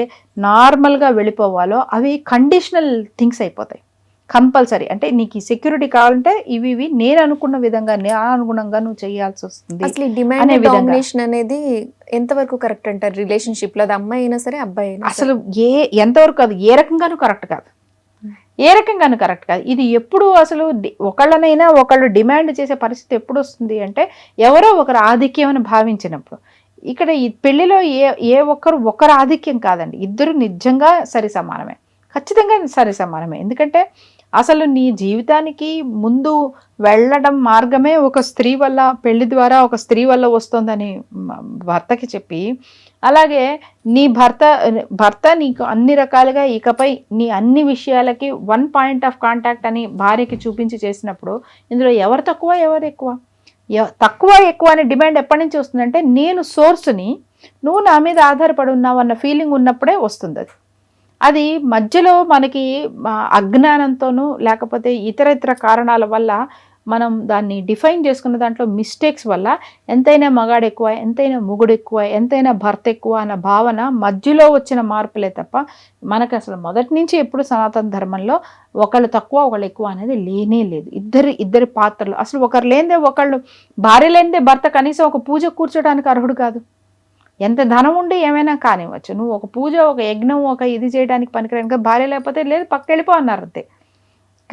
S3: నార్మల్గా వెళ్ళిపోవాలో అవి కండిషనల్ థింగ్స్ అయిపోతాయి. కంపల్సరీ అంటే నీకు ఈ సెక్యూరిటీ కావాలంటే ఇవి నేను అనుకున్న విధంగా, నా అనుగుణంగా నువ్వు చేయాల్సి వస్తుంది.
S2: అసలు డిమాండ్ డామినేషన్ అనేది ఎంతవరకు కరెక్ట్ అంటారు రిలేషన్షిప్లో? అది అమ్మాయి అయినా సరే, అబ్బాయి అయినా
S3: అసలు ఎంతవరకు కాదు, ఏ రకంగానూ కరెక్ట్ కాదు. ఇది ఎప్పుడు అసలు ఒకళ్ళనైనా ఒకళ్ళు డిమాండ్ చేసే పరిస్థితి ఎప్పుడు వస్తుంది అంటే ఎవరో ఒకరు ఆధిక్యం అని భావించినప్పుడు. ఇక్కడ ఈ పెళ్లిలో ఒకరు ఆధిక్యం కాదండి, ఇద్దరు నిజంగా సరి సమానమే, ఖచ్చితంగా సరి సమానమే. ఎందుకంటే అసలు నీ జీవితానికి ముందు వెళ్ళడం మార్గమే ఒక స్త్రీ వల్ల, పెళ్లి ద్వారా ఒక స్త్రీ వల్ల వస్తుందని భర్తకి చెప్పి, అలాగే నీ భర్త నీకు అన్ని రకాలుగా ఇకపై నీ అన్ని విషయాలకి వన్ పాయింట్ ఆఫ్ కాంటాక్ట్ అని భార్యకి చూపించి చేసినప్పుడు ఇందులో ఎవరు తక్కువ ఎవరు ఎక్కువ? ఎక్కువ అనే డిమాండ్ ఎప్పటి నుంచి వస్తుందంటే నేను సోర్స్ని, నువ్వు నా మీద ఆధారపడి ఉన్నావు అన్న ఫీలింగ్ ఉన్నప్పుడే వస్తుంది. అది మధ్యలో మనకి అజ్ఞానంతోనూ లేకపోతే ఇతర కారణాల వల్ల మనం దాన్ని డిఫైన్ చేసుకున్న దాంట్లో మిస్టేక్స్ వల్ల ఎంతైనా మగాడు ఎక్కువ, ఎంతైనా మొగుడు ఎక్కువ, ఎంతైనా భర్త ఎక్కువ అన్న భావన మధ్యలో వచ్చిన మార్పులే తప్ప మనకు అసలు మొదటి నుంచి ఎప్పుడు సనాతన ధర్మంలో ఒకళ్ళు తక్కువ ఒకళ్ళు ఎక్కువ అనేది లేనే లేదు. ఇద్దరి పాత్రలు అసలు ఒకరు లేనిదే ఒకళ్ళు, భార్య లేనిదే భర్త కనీసం ఒక పూజ కూర్చోడానికి అర్హుడు కాదు. ఎంత ధనం ఉండి ఏమైనా కానివ్వచ్చు, నువ్వు ఒక పూజ, ఒక యజ్ఞం, ఒక ఇది చేయడానికి పనికిరాని భార్య లేకపోతే లేదు పక్క వెళ్ళిపో అన్నారు అంతే.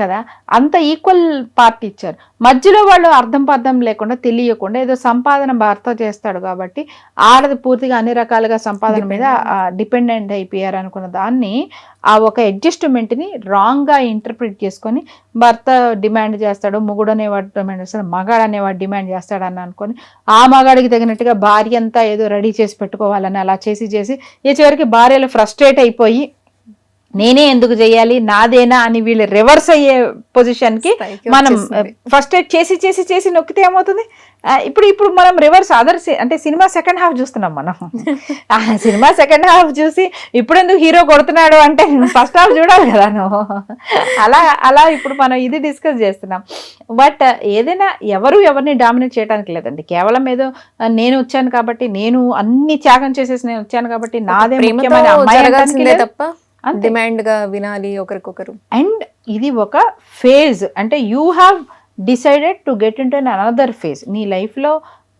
S3: కదా, అంత ఈక్వల్ పార్ట్ ఇచ్చారు. మధ్యలో వాళ్ళు అర్థం పర్థం లేకుండా తెలియకుండా ఏదో సంపాదన భర్త చేస్తాడు కాబట్టి ఆడది పూర్తిగా అన్ని రకాలుగా సంపాదన మీద డిపెండెంట్ అయిపోయారు అనుకున్న దాన్ని ఆ ఒక అడ్జస్ట్మెంట్ని రాంగ్గా ఇంటర్ప్రిట్ చేసుకొని భర్త డిమాండ్ చేస్తాడు, మొగుడు అనేవాడు డిమాండ్ చేస్తాడు, మగాడు అనేవాడు డిమాండ్ చేస్తాడు అని అనుకొని ఆ మగాడికి తగినట్టుగా భార్య అంతా ఏదో రెడీ చేసి పెట్టుకోవాలని అలా చేసి ఈ చివరికి భార్యలు ఫ్రస్ట్రేట్ అయిపోయి నేనే ఎందుకు చేయాలి నాదేనా అని వీళ్ళు రివర్స్ అయ్యే పొజిషన్కి మనం ఫస్ట్ ఎయిడ్ చేసి నొక్కితే ఏమవుతుంది. ఇప్పుడు మనం రివర్స్ అంటే సినిమా సెకండ్ హాఫ్ చూస్తున్నాం మనం. సినిమా సెకండ్ హాఫ్ చూసి ఇప్పుడు ఎందుకు హీరో కొడుతున్నాడు అంటే ఫస్ట్ హాఫ్ చూడాలి కదా నువ్వు. అలా ఇప్పుడు మనం ఇది డిస్కస్ చేస్తున్నాం. బట్ ఏదైనా ఎవరిని డామినేట్ చేయడానికి లేదండి. కేవలం ఏదో నేను వచ్చాను కాబట్టి, నేను అన్ని త్యాగం చేసేసి నేను వచ్చాను కాబట్టి నాదే ముఖ్యమైన అమ్మాయి
S2: తప్ప డిమాండ్ గా వినాలి ఒకరికొకరు.
S3: అండ్ ఇది ఒక ఫేజ్, అంటే you have decided to get in to another phase. నీ లైఫ్లో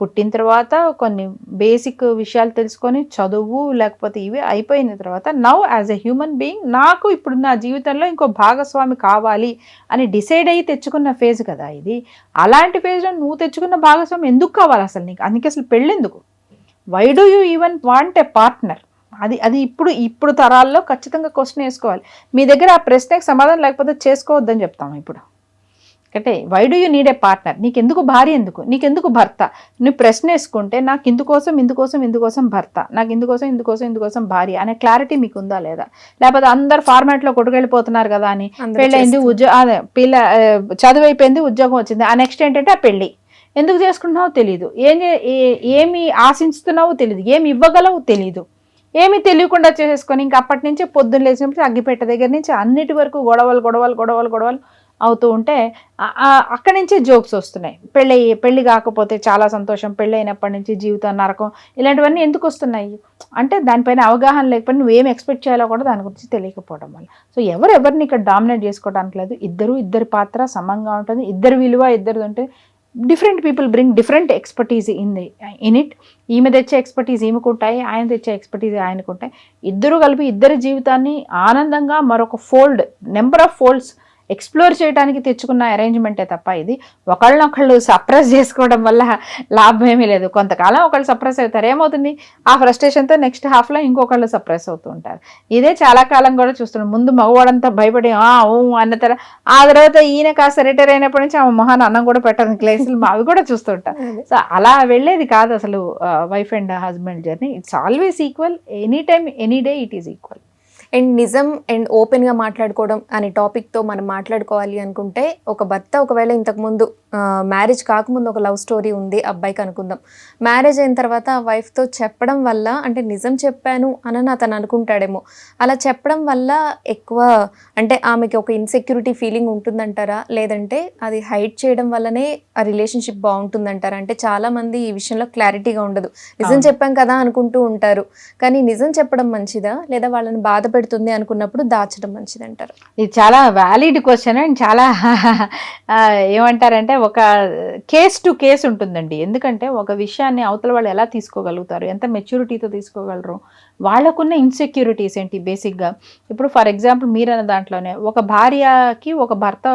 S3: పుట్టిన తర్వాత కొన్ని బేసిక్ విషయాలు తెలుసుకొని చదువు లేకపోతే ఇవి అయిపోయిన తర్వాత now as a human being నాకు ఇప్పుడు నా జీవితంలో ఇంకో భాగస్వామి కావాలి అని డిసైడ్ అయ్యి తెచ్చుకున్న ఫేజ్ కదా ఇది. అలాంటి ఫేజ్లో నువ్వు తెచ్చుకున్న భాగస్వామి ఎందుకు కావాలి అసలు నీకు? అందుకే అసలు పెళ్ళెందుకు? Why do you even want a partner? అది ఇప్పుడు తరాల్లో ఖచ్చితంగా క్వశ్చన్ వేసుకోవాలి. మీ దగ్గర ఆ ప్రశ్నకి సమాధానం లేకపోతే చేసుకోవద్దని చెప్తాము ఇప్పుడు. అంటే why do you need a partner? నీకెందుకు భార్య, నీకెందుకు భర్త? నువ్వు ప్రశ్న వేసుకుంటే నాకు ఇందుకోసం భర్త, నాకు ఇందుకోసం భార్య అనే క్లారిటీ మీకు ఉందా లేదా? లేకపోతే అందరు ఫార్మాట్లో కొట్టుకెళ్ళిపోతున్నారు కదా అని పెళ్ళైంది, పిల్ల చదువు అయిపోయింది, ఉద్యోగం వచ్చింది, ఆ నెక్స్ట్ ఏంటంటే ఆ పెళ్ళి. ఎందుకు చేసుకుంటున్నావో తెలీదు, ఏమి ఆశిస్తున్నావో తెలీదు, ఏమి ఇవ్వగలవో తెలీదు. ఏమీ తెలియకుండా చేసేసుకొని ఇంకా అప్పటి నుంచి పొద్దున్న లేచినప్పుడు అగ్గిపెట్ట దగ్గర నుంచి అన్నిటి వరకు గొడవలు అవుతూ ఉంటే అక్కడి నుంచే జోక్స్ వస్తున్నాయి. పెళ్ళి కాకపోతే చాలా సంతోషం, పెళ్ళి అయినప్పటి నుంచి జీవితం నరకం, ఇలాంటివన్నీ ఎందుకు వస్తున్నాయి అంటే దానిపైన అవగాహన లేకపోతే నువ్వేం ఎక్స్పెక్ట్ చేయాలో కూడా దాని గురించి తెలియకపోవడం వల్ల. సో ఎవరిని ఇక్కడ డామినేట్ చేసుకోవడానికి లేదు. ఇద్దరి పాత్ర సమంగా ఉంటుంది, ఇద్దరి విలువ ఇద్దరిది ఉంటే different people bring different expertise in it. ఈమె తెచ్చే ఎక్స్పర్టీజ్ ఈమెకుంటాయి, ఆయన తెచ్చే ఎక్స్పర్టీజ్ ఆయనకుంటాయి. ఇద్దరు కలిపి ఇద్దరి జీవితాన్ని ఆనందంగా మరొక నెంబర్ ఆఫ్ ఫోల్డ్స్ ఎక్స్ప్లోర్ చేయడానికి తెచ్చుకున్న అరేంజ్మెంటే తప్ప ఇది ఒకళ్ళనొకళ్ళు సప్రెస్ చేసుకోవడం వల్ల లాభం ఏమీ లేదు. కొంతకాలం ఒకళ్ళు సప్రెస్ అవుతారు, ఏమవుతుంది ఆ ఫ్రస్ట్రేషన్తో నెక్స్ట్ హాఫ్లో ఇంకొకళ్ళు సప్రెస్ అవుతూ ఉంటారు. ఇదే చాలా కాలం కూడా చూస్తున్నాం. ముందు మగవాడంతా భయపడి అన్న ఆ తర్వాత ఈయన కాస్త రిటైర్ అయినప్పటి నుంచి ఆమె మొహాన్ని అన్నం కూడా పెట్టడం క్లేసులు అవి కూడా చూస్తుంటాం. సో అలా వెళ్ళేది కాదు అసలు wife and husband journey. It's always equal, any time any day it is equal.
S2: And నిజం అండ్ ఓపెన్గా మాట్లాడుకోవడం అనే టాపిక్తో మనం మాట్లాడుకోవాలి అనుకుంటే ఒక భర్త ఒకవేళ ఇంతకుముందు మ్యారేజ్ కాకముందు ఒక లవ్ స్టోరీ ఉంది అబ్బాయికి అనుకుందాం. మ్యారేజ్ అయిన తర్వాత ఆ వైఫ్తో చెప్పడం వల్ల అంటే నిజం చెప్పాను అని అతను అనుకుంటాడేమో. అలా చెప్పడం వల్ల ఎక్కువ అంటే ఆమెకి ఒక ఇన్సెక్యూరిటీ ఫీలింగ్ ఉంటుందంటారా, లేదంటే అది హైడ్ చేయడం వల్లనే ఆ రిలేషన్షిప్ బాగుంటుందంటారా? అంటే చాలామంది ఈ విషయంలో క్లారిటీగా ఉండదు. నిజం చెప్పాం కదా అనుకుంటూ ఉంటారు, కానీ నిజం చెప్పడం మంచిదా లేదా వాళ్ళని బాధ పెడుతుంది అనుకున్నప్పుడు దాచడం మంచిది అంటారు?
S3: ఇది చాలా వ్యాలిడ్ క్వశ్చన్ అండ్ చాలా ఏమంటారంటే ఒక కేస్ టు కేస్ ఉంటుందండి. ఎందుకంటే ఒక విషయాన్ని అవతల వాళ్ళు ఎలా తీసుకోగలుగుతారు, ఎంత మెచ్యూరిటీతో తీసుకోగలరు, వాళ్ళకున్న ఇన్సెక్యూరిటీస్ ఏంటి బేసిక్గా. ఇప్పుడు ఫర్ ఎగ్జాంపుల్ మీరన్న దాంట్లోనే ఒక భార్యకి ఒక భర్త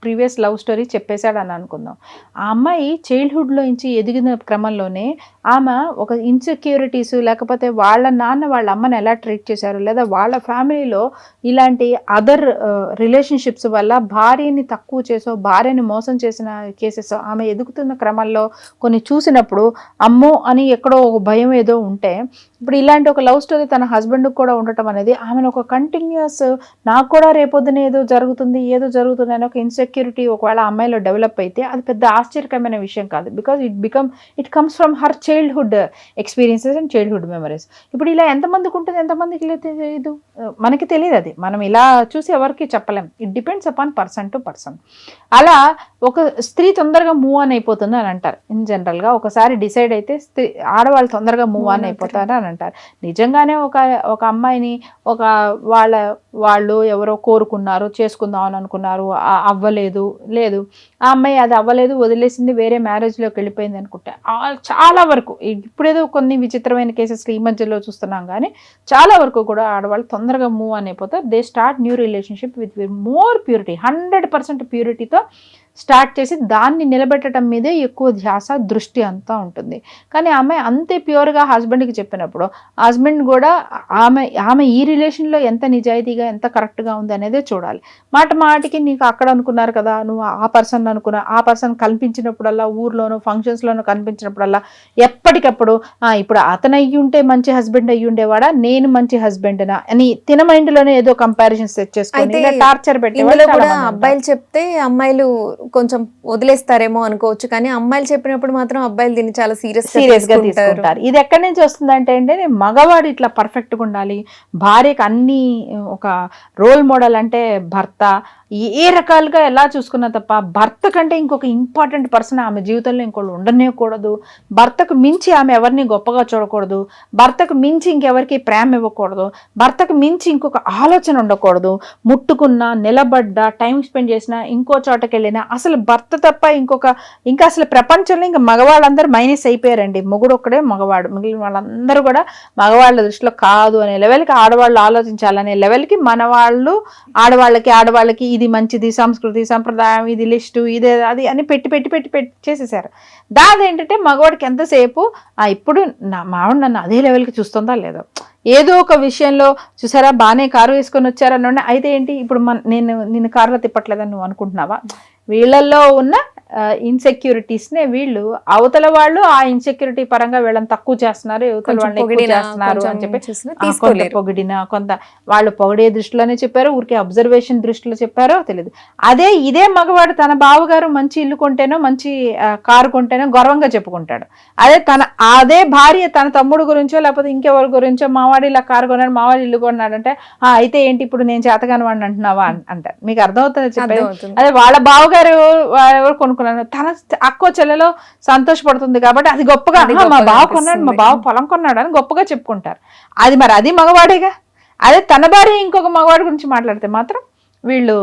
S3: ప్రీవియస్ లవ్ స్టోరీ చెప్పేశాడని అనుకుందాం. ఆ అమ్మాయి చైల్డ్హుడ్లో నుంచి ఎదిగిన క్రమంలోనే ఆమె ఒక ఇన్సెక్యూరిటీస్ లేకపోతే వాళ్ళ నాన్న వాళ్ళ అమ్మని ఎలా ట్రీట్ చేశారు, లేదా వాళ్ళ ఫ్యామిలీలో ఇలాంటి అదర్ రిలేషన్షిప్స్ వల్ల భార్యని తక్కువ చేసో భార్యని మోసం చేసిన కేసెస్ ఆమె ఎదుగుతున్న క్రమంలో కొన్ని చూసినప్పుడు అమ్మో అని ఎక్కడో ఒక భయం ఏదో ఉంటే, ఇప్పుడు ఇలాంటి ఒక లవ్ స్టోరీ తన హస్బెండ్కి కూడా ఉండటం అనేది ఆమెను ఒక కంటిన్యూస్ నాకు కూడా రేపొద్దున ఏదో జరుగుతుంది అని ఒక ఇన్సెక్యూరిటీ ఒకవేళ అమ్మాయిలో డెవలప్ అయితే అది పెద్ద ఆశ్చర్యకరమైన విషయం కాదు. Because it comes from her childhood experiences and childhood memories. ఇప్పుడు ఇలా ఎంతమందికి ఉంటుంది, ఎంతమందికి తెలియదు, మనకి తెలియదు. అది మనం ఇలా చూసి ఎవరికి చెప్పలేం. It depends upon person to person. అలా ఒక స్త్రీ తొందరగా మూవ్ ఆన్ అయిపోతుంది అని అంటారు. ఇన్ జనరల్గా ఒకసారి డిసైడ్ అయితే ఆడవాళ్ళు తొందరగా మూవ్ ఆన్ అయిపోతారు అని అంటారు. నిజంగానే ఒక అమ్మాయిని వాళ్ళు ఎవరో కోరుకున్నారు, చేసుకుందాం అని అనుకున్నారు, లేదు ఆ అమ్మాయి అది అవ్వలేదు, వదిలేసింది, వేరే మ్యారేజ్లోకి వెళ్ళిపోయింది అనుకుంటే చాలా వరకు వరకు ఇప్పుడేదో కొన్ని విచిత్రమైన కేసెస్ ఈ మధ్యలో చూస్తున్నాం, కానీ చాలా వరకు కూడా ఆడవాళ్ళు తొందరగా మూవ్ అయిపోతారు. They start new relationship with more purity, 100% ప్యూరిటీతో స్టార్ట్ చేసి దాన్ని నిలబెట్టడం మీదే ఎక్కువ ధ్యాస, దృష్టి అంతా ఉంటుంది. కానీ ఆమె అంతే ప్యూర్గా హస్బెండ్కి చెప్పినప్పుడు హస్బెండ్ కూడా ఆమె ఈ రిలేషన్లో ఎంత నిజాయితీగా, ఎంత కరెక్ట్గా ఉంది అనేదే చూడాలి. మాటికి నీకు అక్కడ అనుకున్నారు కదా, నువ్వు ఆ పర్సన్ అనుకున్నా, ఆ పర్సన్ కనిపించినప్పుడల్లా, ఊర్లోనూ ఫంక్షన్స్లోనూ కనిపించినప్పుడల్లా ఎప్పటికప్పుడు ఇప్పుడు అతను అయ్యి ఉంటే మంచి హస్బెండ్ అయ్యి ఉండేవాడా, నేను మంచి హస్బెండ్నా అని తిన మైండ్లోనే ఏదో కంపారిజన్ సెట్ చేసుకొని టార్చర్ పెట్టి
S2: అబ్బాయిలు చెప్తే అమ్మాయిలు కొంచెం వదిలేస్తారేమో అనుకోవచ్చు, కానీ అమ్మాయిలు చెప్పినప్పుడు మాత్రం అబ్బాయిలు దీన్ని చాలా సీరియస్ గా తీసుకుంటారు.
S3: ఇది ఎక్కడి నుంచి వస్తుందంటే మగవాడు ఇట్లా పర్ఫెక్ట్ గా ఉండాలి, భార్యకు అన్ని ఒక రోల్ మోడల్ అంటే భర్త, ఏ రకాలుగా ఎలా చూసుకున్నా తప్ప భర్త కంటే ఇంకొక ఇంపార్టెంట్ పర్సన్ ఆమె జీవితంలో ఇంకోళ్ళు ఉండనేయకూడదు, భర్తకు మించి ఆమె ఎవరిని గొప్పగా చూడకూడదు, భర్తకు మించి ఇంకెవరికి ప్రేమ ఇవ్వకూడదు, భర్తకు మించి ఇంకొక ఆలోచన ఉండకూడదు, ముట్టుకున్నా, నిలబడ్డా, టైం స్పెండ్ చేసినా, ఇంకో చోటకి వెళ్ళినా అసలు భర్త తప్ప ఇంకా అసలు ప్రపంచంలో ఇంకా మగవాళ్ళందరూ మైనస్ అయిపోయారండి. మొగుడు ఒక్కడే మగవాడు, మిగిలిన వాళ్ళందరూ కూడా మగవాళ్ళ దృష్టిలో కాదు అనే లెవెల్కి ఆడవాళ్ళు ఆలోచించాలనే లెవెల్కి మన వాళ్ళు ఆడవాళ్ళకి ఇది మంచిది, సంస్కృతి సంప్రదాయం, ఇది లిస్టు, ఇదే అది అని పెట్టి చేసేసారు. దాని ఏంటంటే మగవాడికి ఎంతసేపు ఇప్పుడు మావాడు నన్ను అదే లెవెల్కి చూస్తుందా లేదా, ఏదో ఒక విషయంలో చూసారా బాగానే కారు వేసుకొని వచ్చారన్న, అయితే ఏంటి ఇప్పుడు నిన్ను కారులో తిప్పట్లేదని నువ్వు అనుకుంటున్నావా? వీళ్ళల్లో ఉన్న ఇన్సెక్యూరిటీస్నే వీళ్ళు అవతల వాళ్ళు ఆ ఇన్సెక్యూరిటీ పరంగా వీళ్ళని తక్కువ చేస్తున్నారు, యువతల వాళ్ళని ఎక్కువ చేస్తున్నారు అని చెప్పి కొంత పొగిడిన, కొంత వాళ్ళు పొగిడే దృష్టిలోనే చెప్పారో, ఊరికే అబ్జర్వేషన్ దృష్టిలో చెప్పారో తెలియదు. ఇదే మగవాడు తన బావగారు మంచి ఇల్లు కొంటేనో, మంచి కారు కొంటేనో గర్వంగా చెప్పుకుంటాడు. అదే భార్య తన తమ్ముడు గురించో లేకపోతే ఇంకెవరి గురించో, మావాడు ఇలా కారు కొన్నాడు, మావాడు ఇల్లు కొన్నాడు అంటే అయితే ఏంటి ఇప్పుడు నేను చేతగాని వాడిని అంటున్నావా అంటారు. మీకు అర్థమవుతుంది చెప్పేది. అదే వాళ్ళ బావగారు ఎవరు కొనుక్కున్నాను, తన అక్కో చెల్లెలో సంతోషపడుతుంది కాబట్టి అది గొప్పగా, మా బావ కొన్నాడు, మా బావ పొలం కొన్నాడు అని గొప్పగా చెప్పుకుంటారు. అది మగవాడేగా. అదే తన భార్య ఇంకొక మగవాడి గురించి మాట్లాడితే మాత్రం వీళ్ళు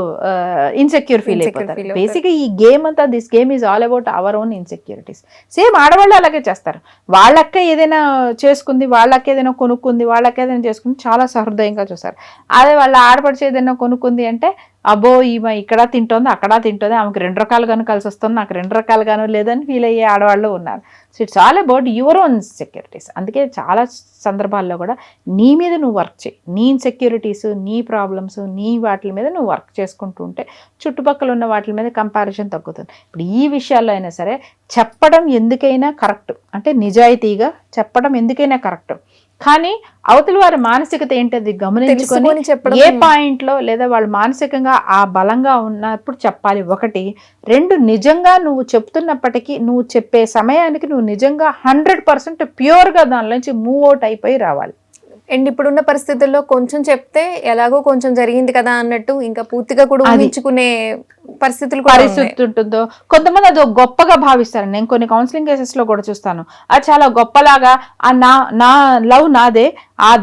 S3: ఇన్సెక్యూర్ ఫీల్ అయిపోతారు. బేసిక్గా ఈ గేమ్ అంతా, this game is all about our own insecurities. Same ఆడవాళ్ళు అలాగే చేస్తారు. వాళ్ళక్క ఏదైనా చేసుకుంది, వాళ్ళక్క ఏదైనా కొనుక్కుంది, వాళ్ళక్క ఏదైనా చేసుకుంది చాలా సహృదయంగా చూస్తారు. అదే వాళ్ళ ఆడపడిచి ఏదైనా కొనుక్కుంది అంటే అబ్బో ఈమె ఇక్కడ తింటోంది, అక్కడ తింటోంది, ఆమెకు 2 రకాలుగాను కలిసి వస్తుంది, నాకు 2 రకాలుగాను లేదని ఫీల్ అయ్యే ఆడవాళ్ళు ఉన్నారు. So it's all about your own insecurities. అందుకే చాలా సందర్భాల్లో కూడా నీ మీద నువ్వు వర్క్ చేయి, నీ ఇన్సెక్యూరిటీస్, నీ ప్రాబ్లమ్స్, నీ వాటి మీద నువ్వు వర్క్ చేసుకుంటూ ఉంటే చుట్టుపక్కల ఉన్న వాటి మీద కంపారిజన్ తగ్గుతుంది. ఇప్పుడు ఈ విషయాల్లో అయినా సరే చెప్పడం ఎందుకైనా కరెక్ట్, అంటే నిజాయితీగా చెప్పడం ఎందుకైనా కరెక్ట్. కానీ అవతల వారి మానసికత ఏంటది గమనించుకొని ఏ పాయింట్లో లేదా వాళ్ళు మానసికంగా ఆ బలంగా ఉన్నప్పుడు చెప్పాలి. 1, 2 నిజంగా నువ్వు చెప్తున్నప్పటికీ నువ్వు చెప్పే సమయానికి నువ్వు నిజంగా 100% ప్యూర్గా దాని నుంచి మూవ్ అవుట్ అయిపోయి రావాలి.
S2: అండ్ ఇప్పుడున్న పరిస్థితుల్లో కొంచెం చెప్తే ఎలాగో కొంచెం జరిగింది కదా అన్నట్టు ఇంకా పూర్తిగా కూడా ఊహించుకునే పరిస్థితి
S3: ఉంటుందో. కొంతమంది అది గొప్పగా భావిస్తారు. నేను కొన్ని కౌన్సిలింగ్ కేసెస్ లో కూడా చూస్తాను, అది చాలా గొప్పలాగా నా లవ్ నాదే,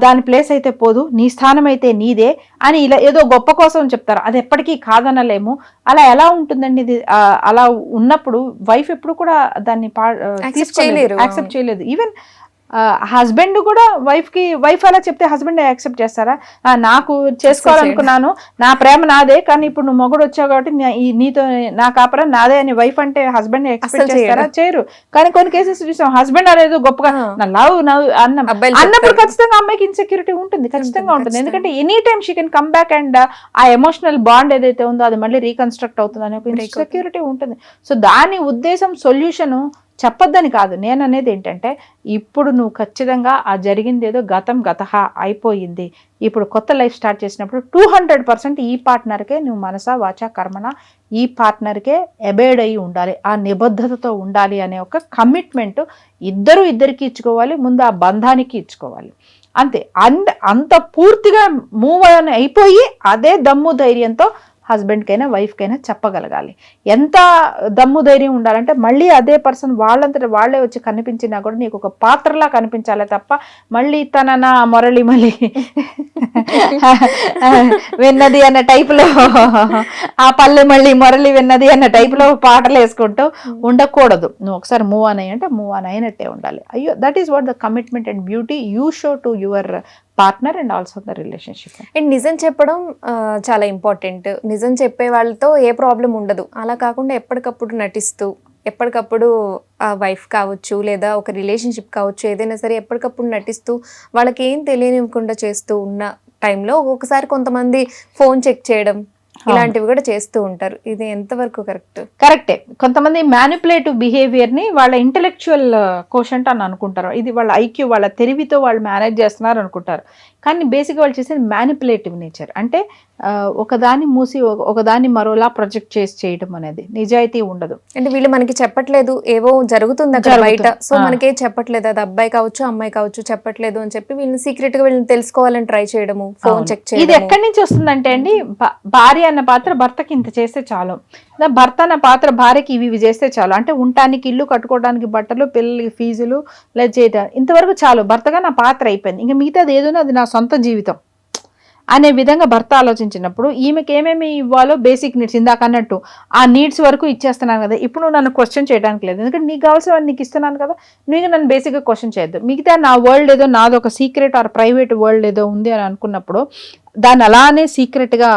S3: దాని ప్లేస్ అయితే పోదు, నీ స్థానం అయితే నీదే అని ఇలా ఏదో గొప్ప కోసం చెప్తారు. అది ఎప్పటికీ కాదనలేము. అలా ఎలా ఉంటుందండి ఇది? అలా ఉన్నప్పుడు వైఫ్ ఎప్పుడు కూడా దాన్ని యాక్సెప్ట్ చేయలేదు. ఈవెన్ హస్బెండ్ కూడా వైఫ్ అలా చెప్తే హస్బెండ్ యాక్సెప్ట్ చేస్తారా? నాకు చేసుకోవాలనుకున్నాను, నా ప్రేమ నాదే, కానీ ఇప్పుడు నువ్వు మొగుడు వచ్చావు కాబట్టి నీతో నా కాపురం నాదే అని వైఫ్ అంటే హస్బెండ్ ఎక్స్పెక్ట్ చేస్తారా? చేయరు. కానీ కొన్ని కేసెస్ చూసాం, హస్బెండ్ అనేది గొప్పగా నా లవ్ అన్నప్పుడు ఖచ్చితంగా అమ్మాయికి ఇన్సెక్యూరిటీ ఉంటుంది, ఖచ్చితంగా ఉంటుంది. ఎందుకంటే any time she can come back and ఆ ఎమోషనల్ బాండ్ ఏదైతే ఉందో అది మళ్ళీ రీకన్స్ట్రక్ట్ అవుతుంది అనే ఒక ఇన్సెక్యూరిటీ ఉంటుంది. సో దాని ఉద్దేశం సొల్యూషన్ చెప్పొద్దని కాదు. నేను అనేది ఏంటంటే ఇప్పుడు నువ్వు ఖచ్చితంగా ఆ జరిగింది ఏదో గతహ అయిపోయింది, ఇప్పుడు కొత్త లైఫ్ స్టార్ట్ చేసినప్పుడు 200% ఈ పార్ట్నర్కే నువ్వు మనసా వాచా కర్మన ఈ పార్ట్నర్కే ఎబేడ్ అయ్యి ఉండాలి, ఆ నిబద్ధతతో ఉండాలి అనే ఒక కమిట్మెంట్ ఇద్దరికి ఇచ్చుకోవాలి, ముందు ఆ బంధానికి ఇచ్చుకోవాలి. అంతే. అంత పూర్తిగా మూవ్ అయిపోయి అదే దమ్ము ధైర్యంతో హస్బెండ్కైనా వైఫ్కైనా చెప్పగలగాలి. ఎంత దమ్ము ధైర్యం ఉండాలంటే మళ్ళీ అదే పర్సన్ వాళ్ళంతట వాళ్ళే వచ్చి కనిపించినా కూడా నీకు ఒక పాత్రలా కనిపించాలి తప్ప మళ్ళీ తన మురళి మళ్ళీ విన్నది అన్న టైపులో ఆ పల్లె మళ్ళీ మురళి విన్నది అన్న టైపులో పాటలు వేసుకుంటూ ఉండకూడదు. నువ్వు ఒకసారి మూవ్ ఆన్ అయ్యంటే మూవ్ ఆన్ అయినట్టే ఉండాలి. అయ్యో, that is what the commitment and beauty you show to your partner and also the relationship.
S2: And నిజం చెప్పడం చాలా ఇంపార్టెంట్. నిజం చెప్పే వాళ్ళతో ఏ ప్రాబ్లం ఉండదు. అలా కాకుండా ఎప్పటికప్పుడు నటిస్తూ, ఎప్పటికప్పుడు ఆ వైఫ్ కావచ్చు లేదా ఒక రిలేషన్షిప్ కావచ్చు, ఏదైనా సరే ఎప్పటికప్పుడు నటిస్తూ వాళ్ళకి ఏం తెలియనివ్వకుండా చేస్తూ ఉన్న టైంలో ఒక్కొక్కసారి కొంతమంది ఫోన్ చెక్ చేయడం ఇలాంటివి కూడా చేస్తూ ఉంటారు. ఇది ఎంతవరకు కరెక్ట్?
S3: కరెక్టే. కొంతమంది మ్యానిపులేటివ్ బిహేవియర్ని వాళ్ళ ఇంటెలెక్చువల్ కోషంట్ అని అనుకుంటారు. ఇది వాళ్ళ ఐక్యూ, వాళ్ళ తెలివితో వాళ్ళు మేనేజ్ చేస్తున్నారు అనుకుంటారు. కానీ బేసిక్గా వాళ్ళు చేసేది మ్యానిపులేటివ్ నేచర్. అంటే ఒకదాన్ని మూసి ఒకదాన్ని మరోలా ప్రొజెక్ట్ చేసి చేయడం అనేది నిజాయితీ ఉండదు.
S2: అంటే వీళ్ళు మనకి చెప్పట్లేదు, ఏవో జరుగుతుంది అక్కడ బయట, సో మనకే చెప్పట్లేదు, అది అబ్బాయి కావచ్చు అమ్మాయి కావచ్చు చెప్పట్లేదు అని చెప్పి వీళ్ళని సీక్రెట్ గా వీళ్ళని తెలుసుకోవాలని ట్రై చేయడము, ఫోన్ చెక్ చేయడం.
S3: ఇది ఎక్కడి నుంచి వస్తుందంటే అండి, భార్య అన్న పాత్ర భర్తకి ఇంత చేస్తే చాలు, భర్త అన్న పాత్ర భార్యకి ఇవి చేస్తే చాలు. అంటే ఉండటానికి ఇల్లు, కట్టుకోవడానికి బట్టలు, పిల్లలకి ఫీజులు లేదా చేయడం, ఇంతవరకు చాలు, భర్తగా నా పాత్ర అయిపోయింది, ఇంకా మిగతాది ఏదైనా అది నా సొంత జీవితం అనే విధంగా భర్త ఆలోచించినప్పుడు ఈమెకి ఏమేమి ఇవ్వాలో బేసిక్ నీడ్స్, ఇందాక అన్నట్టు ఆ నీడ్స్ వరకు ఇచ్చేస్తున్నాను కదా, ఇప్పుడు నువ్వు నన్ను క్వశ్చన్ చేయడానికి లేదు, ఎందుకంటే నీకు కావాల్సిన నీకు ఇస్తున్నాను కదా, నువ్వు నన్ను బేసిక్గా క్వశ్చన్ చేయొద్దు. మిగతా నా వరల్డ్ ఏదో, నాది ఒక సీక్రెట్ ఆర్ ప్రైవేట్ వరల్డ్ ఏదో ఉంది అని అనుకున్నప్పుడు దాన్ని అలానే సీక్రెట్గా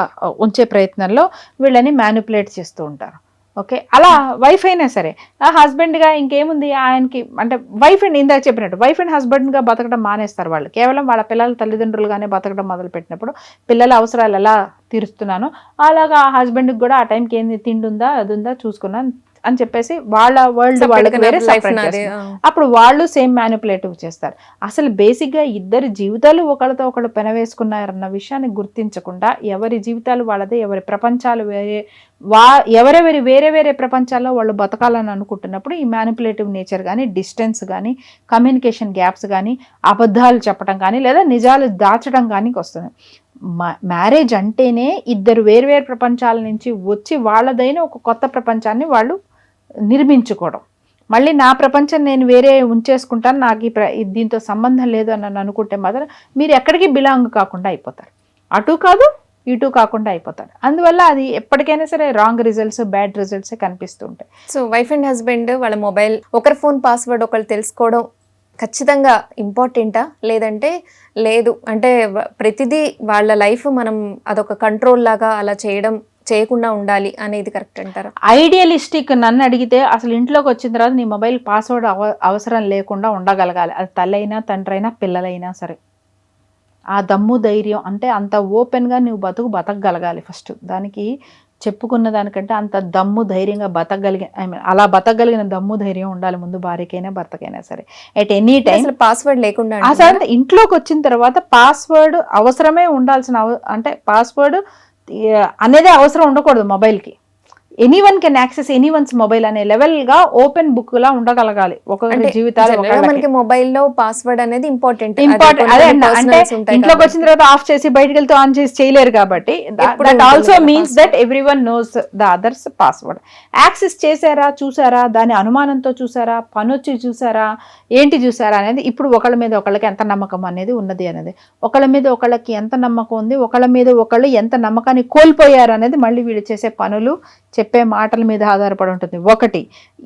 S3: ఉంచే ప్రయత్నంలో వీళ్ళని మ్యానిపులేట్ చేస్తూ ఉంటారు. ఓకే, అలా వైఫ్ అయినా సరే హస్బెండ్గా ఇంకేముంది ఆయనకి, అంటే వైఫ్ అండ్ ఇందాక చెప్పినట్టు వైఫ్ అండ్ హస్బెండ్గా బతకడం మానేస్తారు వాళ్ళు. కేవలం వాళ్ళ పిల్లల తల్లిదండ్రులుగానే బతకడం మొదలు పెట్టినప్పుడు పిల్లల అవసరాలు ఎలా తీరుస్తున్నానో అలాగా ఆ హస్బెండ్కి కూడా ఆ టైంకి ఏంది తిండి ఉందా అది ఉందా చూసుకున్నాను అని చెప్పేసి వాళ్ళ వరల్డ్ వాళ్ళకి వేరే సెపరేట్ చేస్తారు. అప్పుడు వాళ్ళు సేమ్ మ్యానిపులేటివ్ చేస్తారు. అసలు బేసిక్గా ఇద్దరి జీవితాలు ఒకరితో ఒకళ్ళు పెనవేసుకున్నారన్న విషయాన్ని గుర్తించకుండా ఎవరి జీవితాలు వాళ్ళదే, ఎవరి ప్రపంచాలు వేరే, ఎవరెవరి వేరే వేరే ప్రపంచాల్లో వాళ్ళు బతకాలని అనుకుంటున్నప్పుడు ఈ మ్యానిపులేటివ్ నేచర్ కానీ, డిస్టెన్స్ కానీ, కమ్యూనికేషన్ గ్యాప్స్ కానీ, అబద్ధాలు చెప్పడం కానీ లేదా నిజాలు దాచడం కానీ వస్తుంది. మ్యారేజ్ అంటేనే ఇద్దరు వేర్వేరు ప్రపంచాల నుంచి వచ్చి వాళ్ళదైన ఒక కొత్త ప్రపంచాన్ని వాళ్ళు నిర్మించుకోవడం. మళ్ళీ నా ప్రపంచం నేను వేరే ఉంచేసుకుంటాను, నాకు దీంతో సంబంధం లేదు అని అనుకుంటే మాత్రం మీరు ఎక్కడికి బిలాంగ్ కాకుండా అయిపోతారు, అటు కాదు ఇటు కాకుండా అయిపోతారు. అందువల్ల అది ఎప్పటికైనా సరే రాంగ్ రిజల్ట్స్, బ్యాడ్ రిజల్ట్సే కనిపిస్తూ ఉంటాయి.
S2: సో వైఫ్ అండ్ హస్బెండ్ వాళ్ళ మొబైల్, ఒకరి ఫోన్ పాస్వర్డ్ ఒకరు తెలుసుకోవడం ఖచ్చితంగా ఇంపార్టెంటా, లేదంటే లేదు అంటే ప్రతిదీ వాళ్ళ లైఫ్ మనం అదొక కంట్రోల్ లాగా అలా చేయకుండా ఉండాలి అనేది కరెక్ట్ అంటారా?
S3: ఐడియలిస్టిక్ నన్ను అడిగితే అసలు ఇంట్లోకి వచ్చిన తర్వాత నీ మొబైల్ పాస్వర్డ్ అవసరం లేకుండా ఉండగలగాలి. అది తల్లైనా తండ్రైనా పిల్లలైనా సరే. ఆ దమ్ము ధైర్యం అంటే అంత ఓపెన్గా నువ్వు బతకగలగాలి ఫస్ట్. దానికి చెప్పుకున్న దానికంటే అంత దమ్ము ధైర్యంగా అలా బతకగలిగిన దమ్ము ధైర్యం ఉండాలి ముందు భార్యకైనా భర్తకైనా సరే. ఎట్ ఎనీ టైం
S2: పాస్వర్డ్ లేకుండా
S3: అసలు ఇంట్లోకి వచ్చిన తర్వాత పాస్వర్డ్ అవసరమే ఉండాల్సిన అంటే పాస్వర్డ్ అనేది అవసరం ఉండకూడదు మొబైల్కి. Anyone can access anyone's mobile అనే లెవెల్ గా ఓపెన్ బుక్ లా ఉండగలగాలి ఒకరి జీవితాలు.
S2: మనకి మొబైల్ లో పాస్వర్డ్ అనేది ఇంపార్టెంట్.
S3: అదే అంటే ఇంట్లోకి వచ్చిన తర్వాత ఆఫ్ చేసి బయటకు వెళ్తే ఆన్ చేసి చేయలేరు కాబట్టి that also means that everyone knows the others password. Access చేశారా, చూసారా, దాని అనుమానంతో చూసారా, పనొచ్చి చూసారా, ఏంటి చూసారా అనేది ఇప్పుడు ఒకళ్ళ మీద ఒకళ్ళకి ఎంత నమ్మకం అనేది ఉన్నది అనేది, ఒకళ్ళ మీద ఒకళ్ళకి ఎంత నమ్మకం ఉంది, ఒకళ్ళ మీద ఒకళ్ళు ఎంత నమ్మకాన్ని కోల్పోయారు అనేది మళ్ళీ వీళ్ళు చేసే పనులు, చెప్పే మాటల మీద ఆధారపడి ఉంటుంది. ఒకటి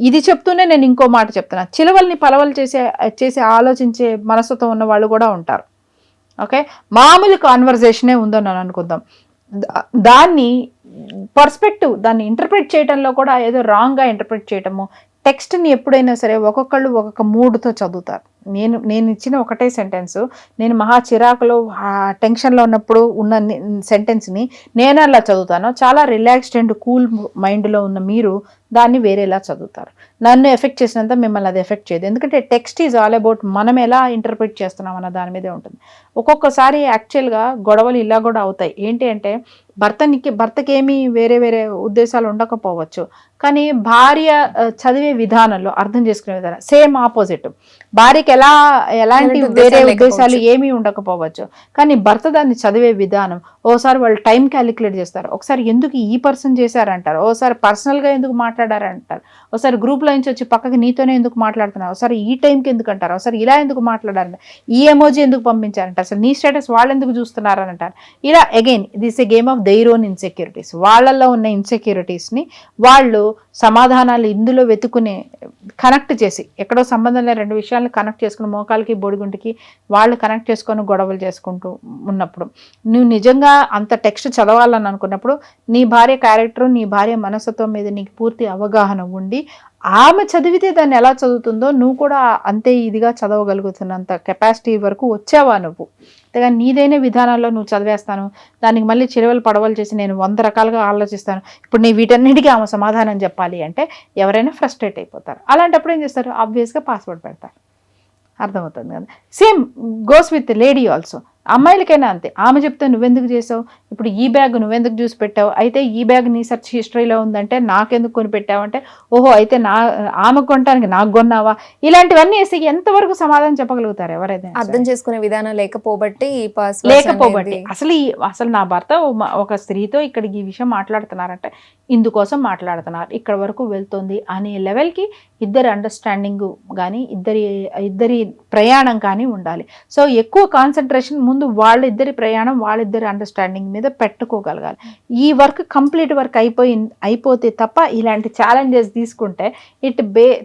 S3: ఇది చెప్తూనే నేను ఇంకో మాట చెప్తున్నా, చిలవల్ని పలవలు చేసి ఆలోచించే మనసుతో ఉన్న వాళ్ళు కూడా ఉంటారు. ఓకే, మామూలు కాన్వర్జేషనే ఉందో నన్ను అనుకుందాం, దాన్ని పర్స్పెక్టివ్, దాన్ని ఇంటర్ప్రిట్ చేయడంలో కూడా ఏదో రాంగ్గా ఇంటర్ప్రిట్ చేయటము. టెక్స్ట్ని ఎప్పుడైనా సరే ఒక్కొక్కళ్ళు ఒక్కొక్క మూడ్తో చదువుతారు. నేను ఇచ్చిన ఒకటే సెంటెన్స్, నేను మహా చిరాకులో టెన్షన్లో ఉన్నప్పుడు ఉన్న సెంటెన్స్ని నేను అలా చదువుతాను. చాలా రిలాక్స్డ్ అండ్ కూల్ మైండ్లో ఉన్న మీరు దాన్ని వేరేలా చదువుతారు. నన్ను ఎఫెక్ట్ చేసినంత మిమ్మల్ని అది ఎఫెక్ట్ చేయదు. ఎందుకంటే టెక్స్ట్ ఈజ్ ఆల్ అబౌట్ మనం ఎలా ఇంటర్ప్రిట్ చేస్తున్నాం అన్న దాని మీదే ఉంటుంది. ఒక్కొక్కసారి యాక్చువల్గా గొడవలు ఇలా కూడా అవుతాయి. ఏంటి అంటే భర్తకేమీ వేరే వేరే ఉద్దేశాలు ఉండకపోవచ్చు, కానీ భార్య చదివే విధానంలో, అర్థం చేసుకునే విధానం సేమ్ ఆపోజిట్. భార్యకి ఎలాంటి
S2: ఎలాంటి
S3: వేరే
S2: ఉద్దేశాలు
S3: ఉద్దేశాలు
S2: లేకపోవచ్చు.
S3: ఏమీ ఉండకపోవచ్చు. కానీ భర్త దాన్ని చదివే విధానం, ఓసారి వాళ్ళు టైం క్యాలిక్యులేట్ చేస్తారు, ఒకసారి ఎందుకు ఈ పర్సన్ చేశారంటారు, ఓసారి పర్సనల్గా ఎందుకు మాట్లాడారంటారు, ఒకసారి గ్రూప్లో నుంచి వచ్చి పక్కకి నీతోనే ఎందుకు మాట్లాడుతున్నారు, ఒకసారి ఈ టైంకి ఎందుకు అంటారు, ఒకసారి ఇలా ఎందుకు మాట్లాడారంట, ఈ ఎమోజీ ఎందుకు పంపించారంట, అసలు నీ స్టేటస్ వాళ్ళు ఎందుకు చూస్తున్నారని అంటారు. ఇలా again this a game of their own insecurities. వాళ్ళల్లో ఉన్న ఇన్సెక్యూరిటీస్ని వాళ్ళు సమాధానాలు ఇందులో వెతుకునే కనెక్ట్ చేసి, ఎక్కడో సంబంధం లేని రెండు విషయాలను కనెక్ట్ చేసుకుని మోకాలకి బొడిగుంటికి వాళ్ళు కనెక్ట్ చేసుకొని గొడవలు చేసుకుంటూ ఉన్నప్పుడు, నువ్వు నిజంగా అంత టెక్స్ట్ చదవాలని అనుకున్నప్పుడు నీ భార్య క్యారెక్టర్, నీ భార్య మనస్తత్వం మీద నీకు పూర్తి అవగాహన ఉండి, ఆమె చదివితే దాన్ని ఎలా చదువుతుందో నువ్వు కూడా అంతే ఇదిగా చదవగలుగుతున్నంత కెపాసిటీ వరకు వచ్చావా నువ్వు. అంతేగాని నీదైన విధానాల్లో నువ్వు చదివేస్తాను, దానికి మళ్ళీ చిరవలు పడవలు చేసి నేను 100 రకాలుగా ఆలోచిస్తాను, ఇప్పుడు నీ వీటన్నిటికీ ఆమె సమాధానం చెప్పాలి అంటే ఎవరైనా ఫ్రస్ట్రేట్ అయిపోతారు. అలాంటప్పుడు ఏం చేస్తారు, ఆబ్వియస్గా పాస్వర్డ్ పెడతారు. అర్థమవుతుంది కదా. Same goes with lady also. అమ్మాయిలకైనా అంతే. ఆమె చెప్తే నువ్వెందుకు చేసావు, ఇప్పుడు ఈ బ్యాగ్ నువ్వెందుకు చూసి పెట్టావు, అయితే ఈ బ్యాగ్ నీ సెర్చ్ హిస్టరీలో ఉందంటే నాకెందుకు కొని పెట్టావంటే, ఓహో అయితే ఆమె కొనటానికి నాకు కొన్నావా, ఇలాంటివన్నీ వేసి ఎంతవరకు సమాధానం చెప్పగలుగుతారు ఎవరైతే.
S2: అర్థం చేసుకునే విధానం లేకపోబట్టి
S3: లేకపోబట్టి అసలు నా భర్త ఒక స్త్రీతో ఇక్కడ ఈ విషయం మాట్లాడుతున్నారంటే ఇందుకోసం మాట్లాడుతున్నారు, ఇక్కడ వరకు వెళ్తుంది అనే లెవెల్కి ఇద్దరి అండర్స్టాండింగ్ కానీ ఇద్దరి ప్రయాణం కానీ ఉండాలి. సో ఎక్కువ కాన్సన్ట్రేషన్ ముందు వాళ్ళిద్దరి ప్రయాణం, వాళ్ళిద్దరి అండర్స్టాండింగ్ మీద పెట్టుకోగలగాలి. ఈ వర్క్ కంప్లీట్ వర్క్ అయిపోతే తప్ప ఇలాంటి ఛాలెంజెస్ తీసుకుంటే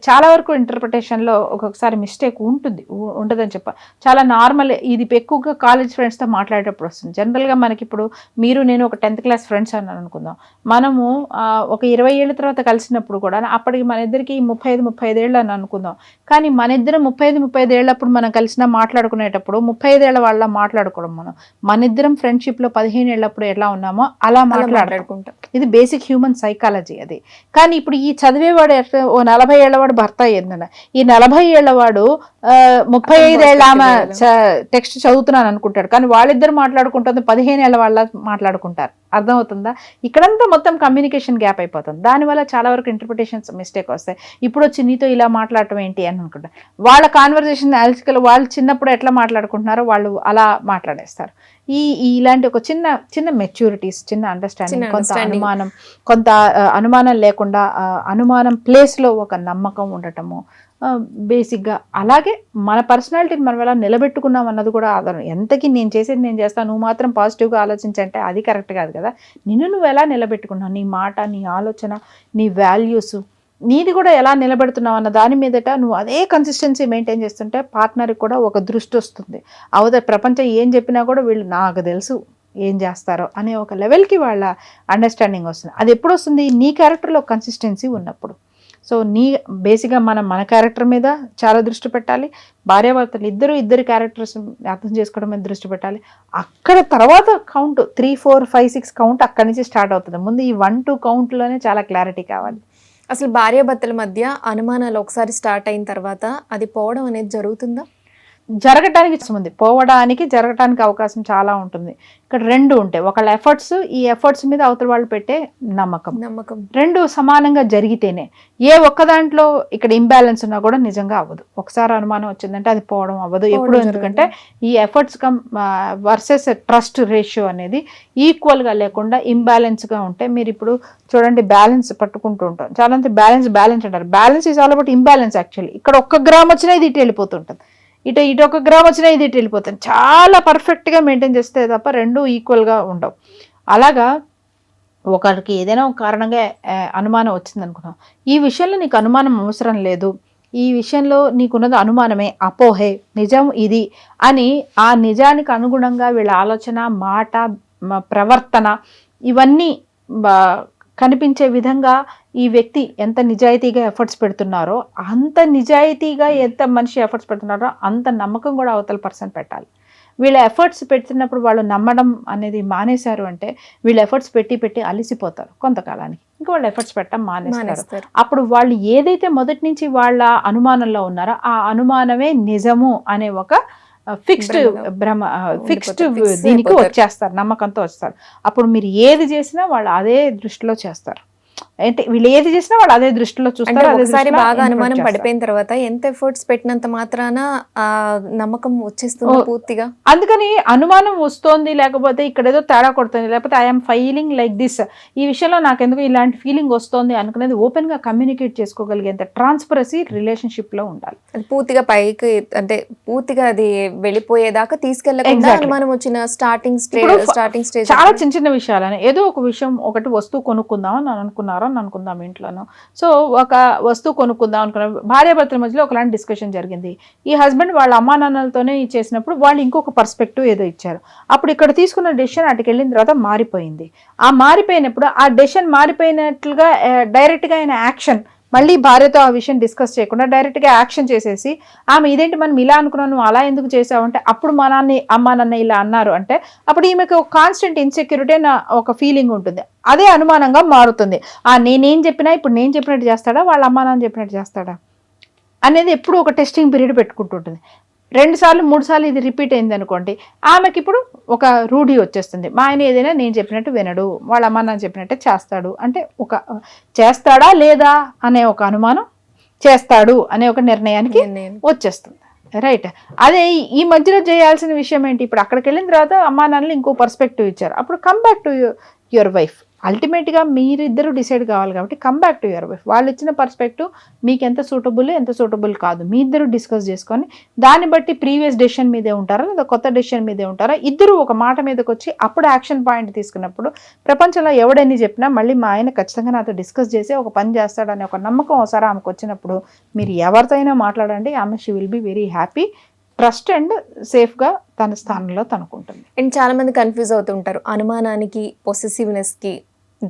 S3: చాలా వరకు ఇంటర్ప్రిటేషన్లో ఒక్కొక్కసారి మిస్టేక్ ఉంటుందని చాలా నార్మల్. ఇది ఎక్కువగా కాలేజ్ ఫ్రెండ్స్తో మాట్లాడేటప్పుడు వస్తుంది. జనరల్గా మనకి ఇప్పుడు మీరు నేను ఒక 10th క్లాస్ ఫ్రెండ్స్ అని అనుకుందాం, మనము ఒక 20 ఏళ్ళ తర్వాత కలిసినప్పుడు కూడా అప్పటికి మన ఇద్దరికి 35 ఏళ్ళు అని అనుకుందాం. కానీ మన ఇద్దరం 35 ఏళ్ళప్పుడు మనం కలిసినా మాట్లాడుకునేటప్పుడు 35 ఏళ్ళ వాళ్ళ మాట్లాడుకోవడం, మన ఇద్దరం ఫ్రెండ్షిప్లో 15 ఏళ్ళప్పుడు ఎలా ఉన్నామో అలా మాట్లాడుకుంటాం. ఇది బేసిక్ హ్యూమన్ సైకాలజీ అది. కానీ ఇప్పుడు ఈ చదివేవాడు ఓ 40 ఏళ్ళవాడు భర్త ఏందన్న, ఈ 40 ఏళ్ళవాడు 35 ఏళ్ళ ఆమె టెక్స్ట్ చదువుతున్నాను అనుకుంటాడు, కానీ వాళ్ళిద్దరు మాట్లాడుకుంటుంది 15 ఏళ్ళ వాళ్ళ మాట్లాడుకుంటారు. అర్థమవుతుందా? ఇక్కడంతా మొత్తం కమ్యూనికేషన్ గ్యాప్ అయిపోతుంది. దానివల్ల చాలా వరకు ఇంటర్ప్రిటేషన్స్ మిస్టేక్ వస్తాయి. ఇప్పుడు వచ్చి నీతో ఇలా మాట్లాడటం ఏంటి అని అనుకుంటా. వాళ్ళ కాన్వర్జేషన్ వాళ్ళు చిన్నప్పుడు ఎట్లా మాట్లాడుకుంటున్నారో వాళ్ళు అలా మాట్లాడేస్తారు. ఇలాంటి ఒక చిన్న మెచ్యూరిటీస్, చిన్న అండర్స్టాండింగ్, కొంత అనుమానం లేకుండా అనుమానం ప్లేస్లో ఒక నమ్మకం ఉండటము బేసిక్గా. అలాగే మన పర్సనాలిటీని మనం ఎలా నిలబెట్టుకున్నాం అన్నది కూడా ఆధారం. ఎంతకీ నేను చేసేది నేను చేస్తాను, నువ్వు మాత్రం పాజిటివ్గా ఆలోచించంటే అది కరెక్ట్ కాదు కదా. నువ్వు ఎలా నిలబెట్టుకున్నావు, నీ మాట, నీ ఆలోచన, నీ వాల్యూస్, నీది కూడా ఎలా నిలబెడుతున్నావు అన్న దాని మీదట నువ్వు అదే కన్సిస్టెన్సీ మెయింటైన్ చేస్తుంటే పార్ట్నర్కి కూడా ఒక దృష్టి వస్తుంది. ప్రపంచం ఏం చెప్పినా కూడా వీళ్ళు నాకు తెలుసు ఏం చేస్తారో అనే ఒక లెవెల్కి వాళ్ళ అండర్స్టాండింగ్ వస్తుంది. అది ఎప్పుడు వస్తుంది, నీ క్యారెక్టర్లో కన్సిస్టెన్సీ ఉన్నప్పుడు. సో బేసిక్గా మన క్యారెక్టర్ మీద చాలా దృష్టి పెట్టాలి. భార్యాభర్తలు ఇద్దరి క్యారెక్టర్స్ అర్థం చేసుకోవడం మీద దృష్టి పెట్టాలి. అక్కడ తర్వాత కౌంట్ 3, 4, 5, 6 కౌంట్ అక్కడి నుంచి స్టార్ట్ అవుతుంది. ముందు ఈ 1, 2 కౌంట్లోనే చాలా క్లారిటీ కావాలి.
S2: అసలు భార్యాభర్తల మధ్య అనుమానాలు ఒకసారి స్టార్ట్ అయిన తర్వాత అది పోవడం అనేది జరుగుతుందా?
S3: జరగటానికి అవకాశం చాలా ఉంటుంది. ఇక్కడ 2 ఉంటాయి. ఒకళ్ళ ఎఫర్ట్స్, ఈ ఎఫర్ట్స్ మీద అవతల వాళ్ళు పెట్టే నమ్మకం 2 సమానంగా జరిగితేనే. ఏ ఒక్క దాంట్లో ఇక్కడ ఇంబ్యాలెన్స్ ఉన్నా కూడా నిజంగా అవ్వదు. ఒకసారి అనుమానం వచ్చిందంటే అది పోవడం అవ్వదు ఎప్పుడు. ఎందుకంటే ఈ ఎఫర్ట్స్ వర్సెస్ ట్రస్ట్ రేషియో అనేది ఈక్వల్గా లేకుండా ఇంబ్యాలెన్స్గా ఉంటే, మీరు ఇప్పుడు చూడండి బ్యాలెన్స్ పట్టుకుంటూ ఉంటాం, చాలా మంది బ్యాలెన్స్ అంటారు. Balance is all about imbalance. Actually ఇక్కడ 1 గ్రామ్ వచ్చినా ఇది ఇటు వెళ్ళిపోతుంటుంది, ఇటు 1 గ్రామ్ వచ్చినా ఇది ఇటు వెళ్ళిపోతుంది. చాలా పర్ఫెక్ట్గా మెయింటైన్ చేస్తే తప్ప 2 ఈక్వల్గా ఉండవు. అలాగా ఒకరికి ఏదైనా ఒక కారణంగా అనుమానం వచ్చింది అనుకున్నాం, ఈ విషయంలో నీకు అనుమానం అవసరం లేదు, ఈ విషయంలో నీకున్నది అనుమానమే, అపోహే, నిజం ఇది అని ఆ నిజానికి అనుగుణంగా వీళ్ళ ఆలోచన, మాట, ప్రవర్తన ఇవన్నీ కనిపించే విధంగా ఈ వ్యక్తి ఎంత నిజాయితీగా ఎఫర్ట్స్ పెడుతున్నారో, అంత నిజాయితీగా ఎంత మనిషి ఎఫర్ట్స్ పెడుతున్నారో అంత నమ్మకం కూడా అవతల పర్సన్ పెట్టాలి. వీళ్ళ ఎఫర్ట్స్ పెడుతున్నప్పుడు వాళ్ళు నమ్మడం అనేది మానేశారు అంటే వీళ్ళు ఎఫర్ట్స్ పెట్టి అలిసిపోతారు కొంతకాలానికి, ఇంకా వాళ్ళు ఎఫర్ట్స్ పెట్టడం మానేస్తారు. అప్పుడు వాళ్ళు ఏదైతే మొదటి నుంచి వాళ్ళ అనుమానంలో ఉన్నారో ఆ అనుమానమే నిజము అనే ఒక ఫిక్స్డ్ దీనికి వచ్చేస్తారు, నమ్మకంతో వస్తారు. అప్పుడు మీరు ఏది చేసినా వాళ్ళు అదే దృష్టిలో చేస్తారు. అంటే వీళ్ళు ఏది చేసినా వాళ్ళు అదే దృష్టిలో
S2: అంటే
S3: చూస్తారు, అదే
S2: ఒకసారి
S3: దృష్టిలో
S2: బాగా
S3: interpret
S2: అనుమానం
S3: చేస్తారు.
S2: పడిపోయిన తర్వాత ఎంత ఎఫర్ట్స్ పెట్టినంత మాత్రాన ఆ నమ్మకం వచ్చేస్తుంది పూర్తిగా.
S3: అందుకని అనుమానం వస్తోంది, లేకపోతే ఇక్కడ ఏదో తేడా కొడుతుంది, లేకపోతే ఐఎమ్ ఫీలింగ్ లైక్ దిస్, ఈ విషయంలో నాకెందుకు ఇలాంటి ఫీలింగ్ వస్తుంది అనుకునేది ఓపెన్ గా కమ్యూనికేట్ చేసుకోగలిగేంత ట్రాన్స్పరసీ రిలేషన్షిప్ లో ఉండాలి.
S2: అది పూర్తిగా పైకి అంటే పూర్తిగా అది వెళ్ళిపోయేదాకా తీసుకెళ్లకుండా
S3: Exactly.
S2: అనుమానం వచ్చిన స్టార్టింగ్ స్టేజ్
S3: చాలా చిన్న చిన్న విషయాలని, ఏదో ఒక విషయం, ఒకటి వస్తువు కొనుక్కుందాం అని అనుకుందాం ఇంట్లోనూ. సో ఒక వస్తువు కొనుక్కుందాం అనుకున్నాం, భార్యాభర్తల మధ్యలో ఒకలాంటి డిస్కషన్ జరిగింది. ఈ హస్బెండ్ వాళ్ళ అమ్మా నాన్నలతోనే చేసినప్పుడు వాళ్ళు ఇంకొక పర్స్పెక్టివ్ ఏదో ఇచ్చారు. అప్పుడు ఇక్కడ తీసుకున్న డెసిషన్ అటుకు వెళ్ళిన తర్వాత మారిపోయింది. ఆ మారిపోయినప్పుడు ఆ డెసిషన్ మారిపోయినట్లుగా డైరెక్ట్గా ఆయన యాక్షన్, మళ్ళీ భార్యతో ఆ విషయం డిస్కస్ చేయకుండా డైరెక్ట్గా యాక్షన్ చేసేసి, ఆమె ఇదేంటి మనం ఇలా అనుకున్నాను, నువ్వు అలా ఎందుకు చేసావు అంటే, అప్పుడు అమ్మా నాన్న ఇలా అన్నారు అంటే, అప్పుడు ఈమెకి ఒక కాన్స్టెంట్ ఇన్సెక్యూరిటీ అనే ఒక ఫీలింగ్ ఉంటుంది. అదే అనుమానంగా మారుతుంది. నేనేం చెప్పినా ఇప్పుడు నేను చెప్పినట్టు చేస్తాడా, వాళ్ళ అమ్మా నాన్న చెప్పినట్టు చేస్తాడా అనేది ఎప్పుడు ఒక టెస్టింగ్ పీరియడ్ పెట్టుకుంటుంటుంది. 2 సార్లు 3 సార్లు ఇది రిపీట్ అయింది అనుకోండి, ఆమెకి ఇప్పుడు ఒక రూఢి వచ్చేస్తుంది. మా ఆయన ఏదైనా నేను చెప్పినట్టు వినడు, వాళ్ళ అమ్మ నాన్న చెప్పినట్టే చేస్తాడు అంటే, ఒక చేస్తాడా లేదా అనే ఒక అనుమానం, చేస్తాడు అనే ఒక నిర్ణయానికి వచ్చేస్తుంది. రైట్. అదే ఈ మధ్యలో చేయాల్సిన విషయం ఏంటి, ఇప్పుడు అక్కడికి వెళ్ళిన తర్వాత అమ్మా నాన్నలు ఇంకో పర్స్పెక్టివ్ ఇచ్చారు, అప్పుడు come back to your wife. అల్టిమేట్గా మీరిద్దరు డిసైడ్ కావాలి కాబట్టి come back to your wife. వాళ్ళు ఇచ్చిన పర్స్పెక్టివ్ మీకు ఎంత సూటబుల్ కాదు, మీ ఇద్దరు డిస్కస్ చేసుకొని దాన్ని బట్టి ప్రీవియస్ డెసిషన్ మీదే ఉంటారా లేదా కొత్త డెసిషన్ మీదే ఉంటారా, ఇద్దరు ఒక మాట మీదకి వచ్చి అప్పుడు యాక్షన్ పాయింట్ తీసుకున్నప్పుడు, ప్రపంచంలో ఎవడని చెప్పినా మళ్ళీ మా ఆయన ఖచ్చితంగా నాతో డిస్కస్ చేసి ఒక పని చేస్తాడనే ఒక నమ్మకం ఒకసారి ఆమెకు వచ్చినప్పుడు, మీరు ఎవరితో అయినా మాట్లాడండి, ఆమె she will be very happy, trust and సేఫ్గా తన స్థానంలో తనుకుంటుంది.
S2: అండ్ చాలా మంది కన్ఫ్యూజ్ అవుతుంటారు, అనుమానానికి, పొసెసివ్నెస్ కి,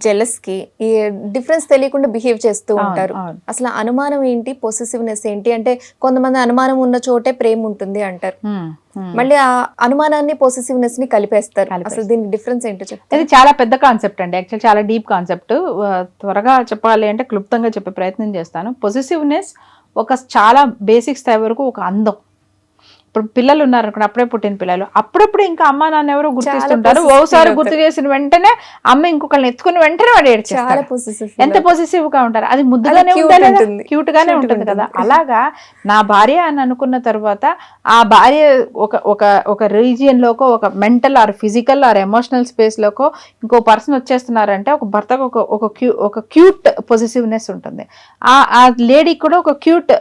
S2: జెలస్ కి ఈ డిఫరెన్స్ తెలియకుండా బిహేవ్ చేస్తూ ఉంటారు. అసలు అనుమానం ఏంటి, పొసెసివ్నెస్ ఏంటి అంటే, కొంతమంది అనుమానం ఉన్న చోటే ప్రేమ ఉంటుంది అంటారు, మళ్ళీ ఆ అనుమానాన్ని పొసెసివ్నెస్ ని కలిపేస్తారు. అసలు దీనికి డిఫరెన్స్ ఏంటో చెప్తారు?
S3: ఇది చాలా పెద్ద కాన్సెప్ట్ అండి, యాక్చువల్ చాలా డీప్ కాన్సెప్ట్. త్వరగా చెప్పాలి అంటే క్లుప్తంగా చెప్పే ప్రయత్నం చేస్తాను. పొసెసివ్నెస్ ఒక చాలా బేసిక్ స్థాయి వరకు ఒక అందం. ఇప్పుడు పిల్లలు ఉన్నారు అనుకోండి, అప్పుడే పుట్టిన పిల్లలు, అప్పుడప్పుడు ఇంకా అమ్మ నాన్న ఎవరో గుర్తిస్తుంటారు, ఓసారి గుర్తు చేసిన వెంటనే అమ్మ ఇంకొకరిని ఎత్తుకుని వెంటనే వాడు ఏడ్చేస్తాడు. ఎంత పొసెసివ్ గా ఉంటారు, అది ముద్దుగానే ఉంటుంది, క్యూట్ గానే ఉంటుంది కదా. అలాగా నా భార్య అని అనుకున్న తర్వాత ఆ భార్య ఒక రీజియన్ లోకో, ఒక mental are physical are emotional space loco ఇంకో పర్సన్ వచ్చేస్తున్నారంటే, ఒక భర్తకు ఒక క్యూట్ పొసెసివ్నెస్ ఉంటుంది, ఆ లేడీకి కూడా ఒక క్యూట్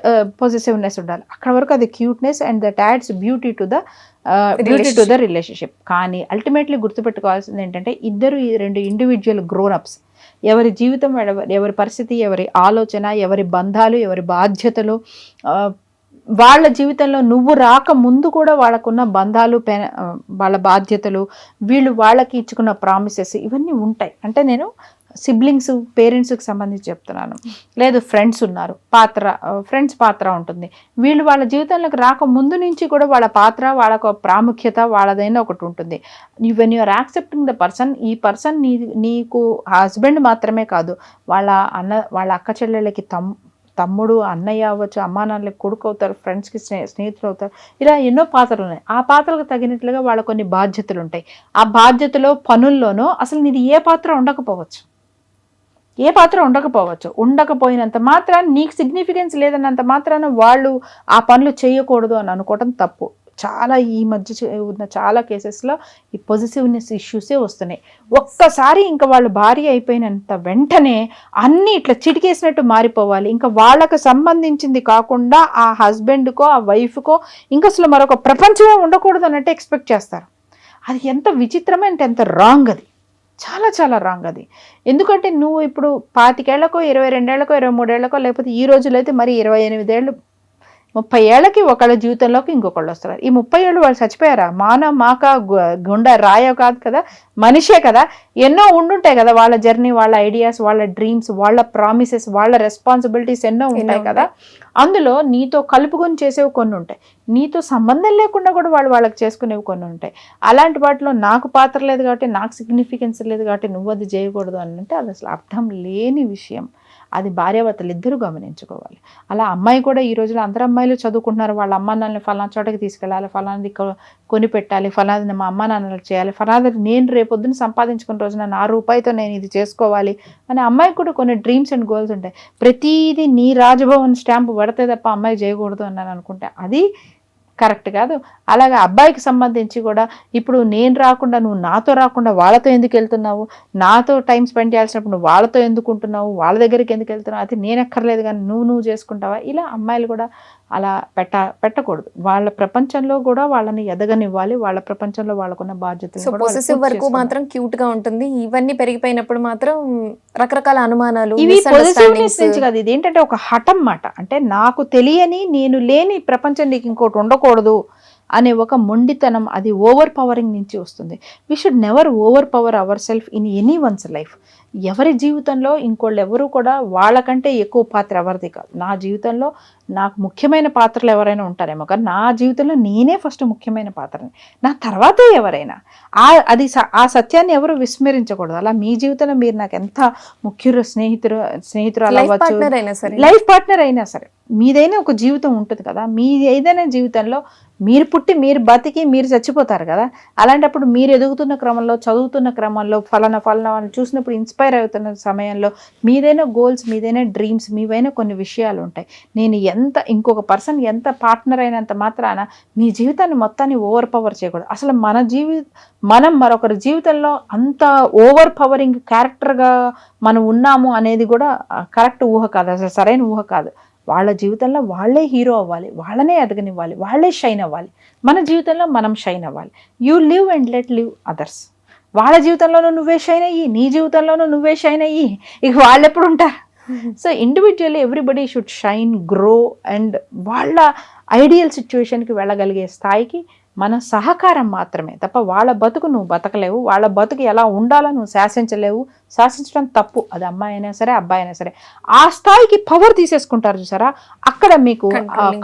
S3: పొసెసివ్నెస్ ఉండాలి. అక్కడ వరకు అది cuteness and that ads beauty to the relationship. కానీ అల్టిమేట్లీ గుర్తుపెట్టుకోవాల్సింది ఏంటంటే, రెండు ఇండివిజువల్ గ్రోనప్స్, ఎవరి జీవితం, ఎవరి పరిస్థితి, ఎవరి ఆలోచన, ఎవరి బంధాలు, ఎవరి బాధ్యతలు, వాళ్ళ జీవితంలో నువ్వు రాక ముందు కూడా వాళ్ళకున్న బంధాలు, వాళ్ళ బాధ్యతలు, వాళ్ళకి ఇచ్చుకున్న ప్రామిసెస్, ఇవన్నీ ఉంటాయి. అంటే నేను సిబ్లింగ్స్, పేరెంట్స్కి సంబంధించి చెప్తున్నాను. లేదు ఫ్రెండ్స్ ఉన్నారు, ఫ్రెండ్స్ పాత్ర ఉంటుంది. వాళ్ళ జీవితంలోకి రాక ముందు నుంచి కూడా వాళ్ళ పాత్ర, వాళ్ళకు ప్రాముఖ్యత, వాళ్ళదైనా ఒకటి ఉంటుంది. When you are accepting the person, ఈ పర్సన్ నీకు హస్బెండ్ మాత్రమే కాదు, వాళ్ళ అక్క చెల్లెళ్ళకి తమ్ముడు, అన్నయ్య అవ్వచ్చు, అమ్మా నాన్నలకి కొడుకు అవుతారు, ఫ్రెండ్స్కి స్నేహితులు అవుతారు, ఇలా ఎన్నో పాత్రలు ఉన్నాయి. ఆ పాత్రలకు తగినట్లుగా వాళ్ళ కొన్ని బాధ్యతలు ఉంటాయి. ఆ బాధ్యతలో, పనుల్లోనూ అసలు నీది ఏ పాత్ర ఉండకపోయినంత మాత్రాన, నీకు సిగ్నిఫికెన్స్ లేదన్నంత మాత్రాన వాళ్ళు ఆ పనులు చేయకూడదు అని అనుకోవటం తప్పు. చాలా ఈ మధ్య ఉన్న చాలా కేసెస్లో ఈ పొజిటివ్నెస్ ఇష్యూసే వస్తున్నాయి. ఒక్కసారి ఇంకా వాళ్ళు భార్య అయిపోయినంత వెంటనే అన్నీ ఇట్లా చిటికేసినట్టు మారిపోవాలి. ఇంకా వాళ్ళకు సంబంధించింది కాకుండా ఆ హస్బెండ్కో, ఆ వైఫ్కో ఇంకా అసలు మరొక ప్రపంచమే ఉండకూడదు అన్నట్టు ఎక్స్పెక్ట్ చేస్తారు. అది ఎంత విచిత్రమైన, ఎంత రాంగ్, అది చాలా చాలా రాంగ్ అది. ఎందుకంటే నువ్వు ఇప్పుడు 25 ఏళ్లకో, 22 ఏళ్లకో, 23 ఏళ్లకో, లేకపోతే ఈ రోజులో అయితే మరి 28 ఏళ్ళు, 30 ఏళ్ళకి ఒకళ్ళ జీవితంలోకి ఇంకొకళ్ళు వస్తారు. ఈ 30 ఏళ్ళు వాళ్ళు చచ్చిపోయారా? మాక గుండె రాయో కాదు కదా, మనిషే కదా. ఎన్నో ఉండుంటాయి కదా వాళ్ళ జర్నీ, వాళ్ళ ఐడియాస్, వాళ్ళ డ్రీమ్స్, వాళ్ళ ప్రామిసెస్, వాళ్ళ రెస్పాన్సిబిలిటీస్ ఎన్నో ఉంటాయి కదా. అందులో నీతో కలుపుకొని చేసేవి కొన్ని ఉంటాయి, నీతో సంబంధం లేకుండా కూడా వాళ్ళకి చేసుకునేవి కొన్ని ఉంటాయి. అలాంటి వాటిలో నాకు పాత్ర లేదు కాబట్టి, నాకు సిగ్నిఫికెన్స్ లేదు కాబట్టి నువ్వు అది చేయకూడదు అని అంటే అది అసలు అర్థం లేని విషయం. అది భార్యాభర్తలు ఇద్దరు గమనించుకోవాలి. అలా అమ్మాయి కూడా ఈ రోజులో అందరు అమ్మాయిలు చదువుకుంటున్నారు. వాళ్ళ అమ్మ నాన్నని ఫలానా చోటకి తీసుకెళ్ళాలి, ఫలానాది కొని పెట్టాలి, ఫలానాది మా అమ్మ నాన్నలు చేయాలి, ఫలానాది నేను రేపొద్దున సంపాదించుకున్న రోజున నా రూపాయితో నేను ఇది చేసుకోవాలి అని అమ్మాయికి కూడా కొన్ని డ్రీమ్స్ అండ్ గోల్స్ ఉంటాయి. ప్రతిదీ నీ రాజభవన్ స్టాంపు పడితే తప్ప అమ్మాయి చేయకూడదు అన్నాను అనుకుంటే అది కరెక్ట్ కాదు. అలాగే అబ్బాయికి సంబంధించి కూడా ఇప్పుడు నేను రాకుండా నువ్వు నాతో రాకుండా వాళ్ళతో ఎందుకు వెళ్తున్నావు, నాతో టైం స్పెండ్ చేయాల్సినప్పుడు నువ్వు వాళ్ళతో ఎందుకు ఉంటున్నావు, వాళ్ళ దగ్గరికి ఎందుకు వెళ్తున్నావు, అది నేను ఎక్కర్లేదు కానీ నువ్వు చేసుకుంటావా, ఇలా అమ్మాయిలు కూడా అలా పెట్టకూడదు. వాళ్ళ ప్రపంచంలో కూడా వాళ్ళని ఎదగనివ్వాలి, వాళ్ళ ప్రపంచంలో వాళ్ళకున్న బాధ్యత.
S2: పొసెసివ్ వరకు మాత్రం క్యూట్ గా ఉంటుంది, ఇవన్నీ పెరిగిపోయినప్పుడు మాత్రం రకరకాల అనుమానాలు.
S3: ఇవి పొజిటివ్నెస్ నుంచి కాదు, ఇది ఏంటంటే ఒక హఠం మాట. అంటే నాకు తెలియని నేను లేని ప్రపంచం నీకు ఇంకోటి ఉండకూడదు అనే ఒక మొండితనం, అది ఓవర్ పవరింగ్ నుంచి వస్తుంది. We should never over power our self in any one's life. ఎవరి జీవితంలో ఇంకోళ్ళు ఎవరు కూడా వాళ్ళకంటే ఎక్కువ పాత్ర ఎవరిది కాదు. నా జీవితంలో నాకు ముఖ్యమైన పాత్రలు ఎవరైనా ఉంటారేమో కానీ నా జీవితంలో నేనే ఫస్ట్ ముఖ్యమైన పాత్రని, నా తర్వాతే ఎవరైనా. ఆ సత్యాన్ని ఎవరు విస్మరించకూడదు. అలా మీ జీవితంలో మీరు నాకు ఎంత ముఖ్యులు, స్నేహితురాలు అవ్వచ్చు, లైఫ్ పార్ట్నర్ అయినా సరే, మీదైనా ఒక జీవితం ఉంటుంది కదా. మీ ఏదైనా జీవితంలో మీరు పుట్టి మీరు బతికి మీరు చచ్చిపోతారు కదా. అలాంటప్పుడు మీరు ఎదుగుతున్న క్రమంలో, చదువుతున్న క్రమంలో, ఫలానా వాళ్ళని చూసినప్పుడు ఇన్స్పైర్ అవుతున్న సమయంలో మీదైనా గోల్స్, మీదైనా డ్రీమ్స్, మీవైనా కొన్ని విషయాలు ఉంటాయి. నేను ఇంకొక పర్సన్ ఎంత పార్ట్నర్ అయినంత మాత్రాన మీ జీవితాన్ని మొత్తాన్ని ఓవర్ పవర్ చేయకూడదు. అసలు మనం మరొకరి జీవితంలో అంత ఓవర్ పవరింగ్ క్యారెక్టర్గా మనం ఉన్నాము అనేది కూడా కరెక్ట్ ఊహ కాదు, అసలు సరైన ఊహ కాదు. వాళ్ళ జీవితంలో వాళ్ళే హీరో అవ్వాలి, వాళ్ళనే ఎదగనివ్వాలి, వాళ్ళే షైన్ అవ్వాలి. మన జీవితంలో మనం షైన్ అవ్వాలి. You live and let live others. వాళ్ళ జీవితంలోనూ నువ్వే షైన్ అయ్యి, నీ జీవితంలోనూ నువ్వే షైన్ అయ్యి ఇక వాళ్ళు ఎప్పుడు ఉంటారు. So individually everybody should shine, grow and వాళ్ళ ఐడియల్ సిచ్యువేషన్కి వెళ్ళగలిగే స్థాయికి మన సహకారం మాత్రమే తప్ప వాళ్ళ బతుకు నువ్వు బతకలేవు, వాళ్ళ బతుకు ఎలా ఉండాలో నువ్వు శాసించలేవు. శాసించడం తప్పు, అది అమ్మాయి అయినా సరే అబ్బాయి అయినా సరే. ఆ స్థాయికి పవర్ తీసేసుకుంటారు చూసారా, అక్కడ మీకు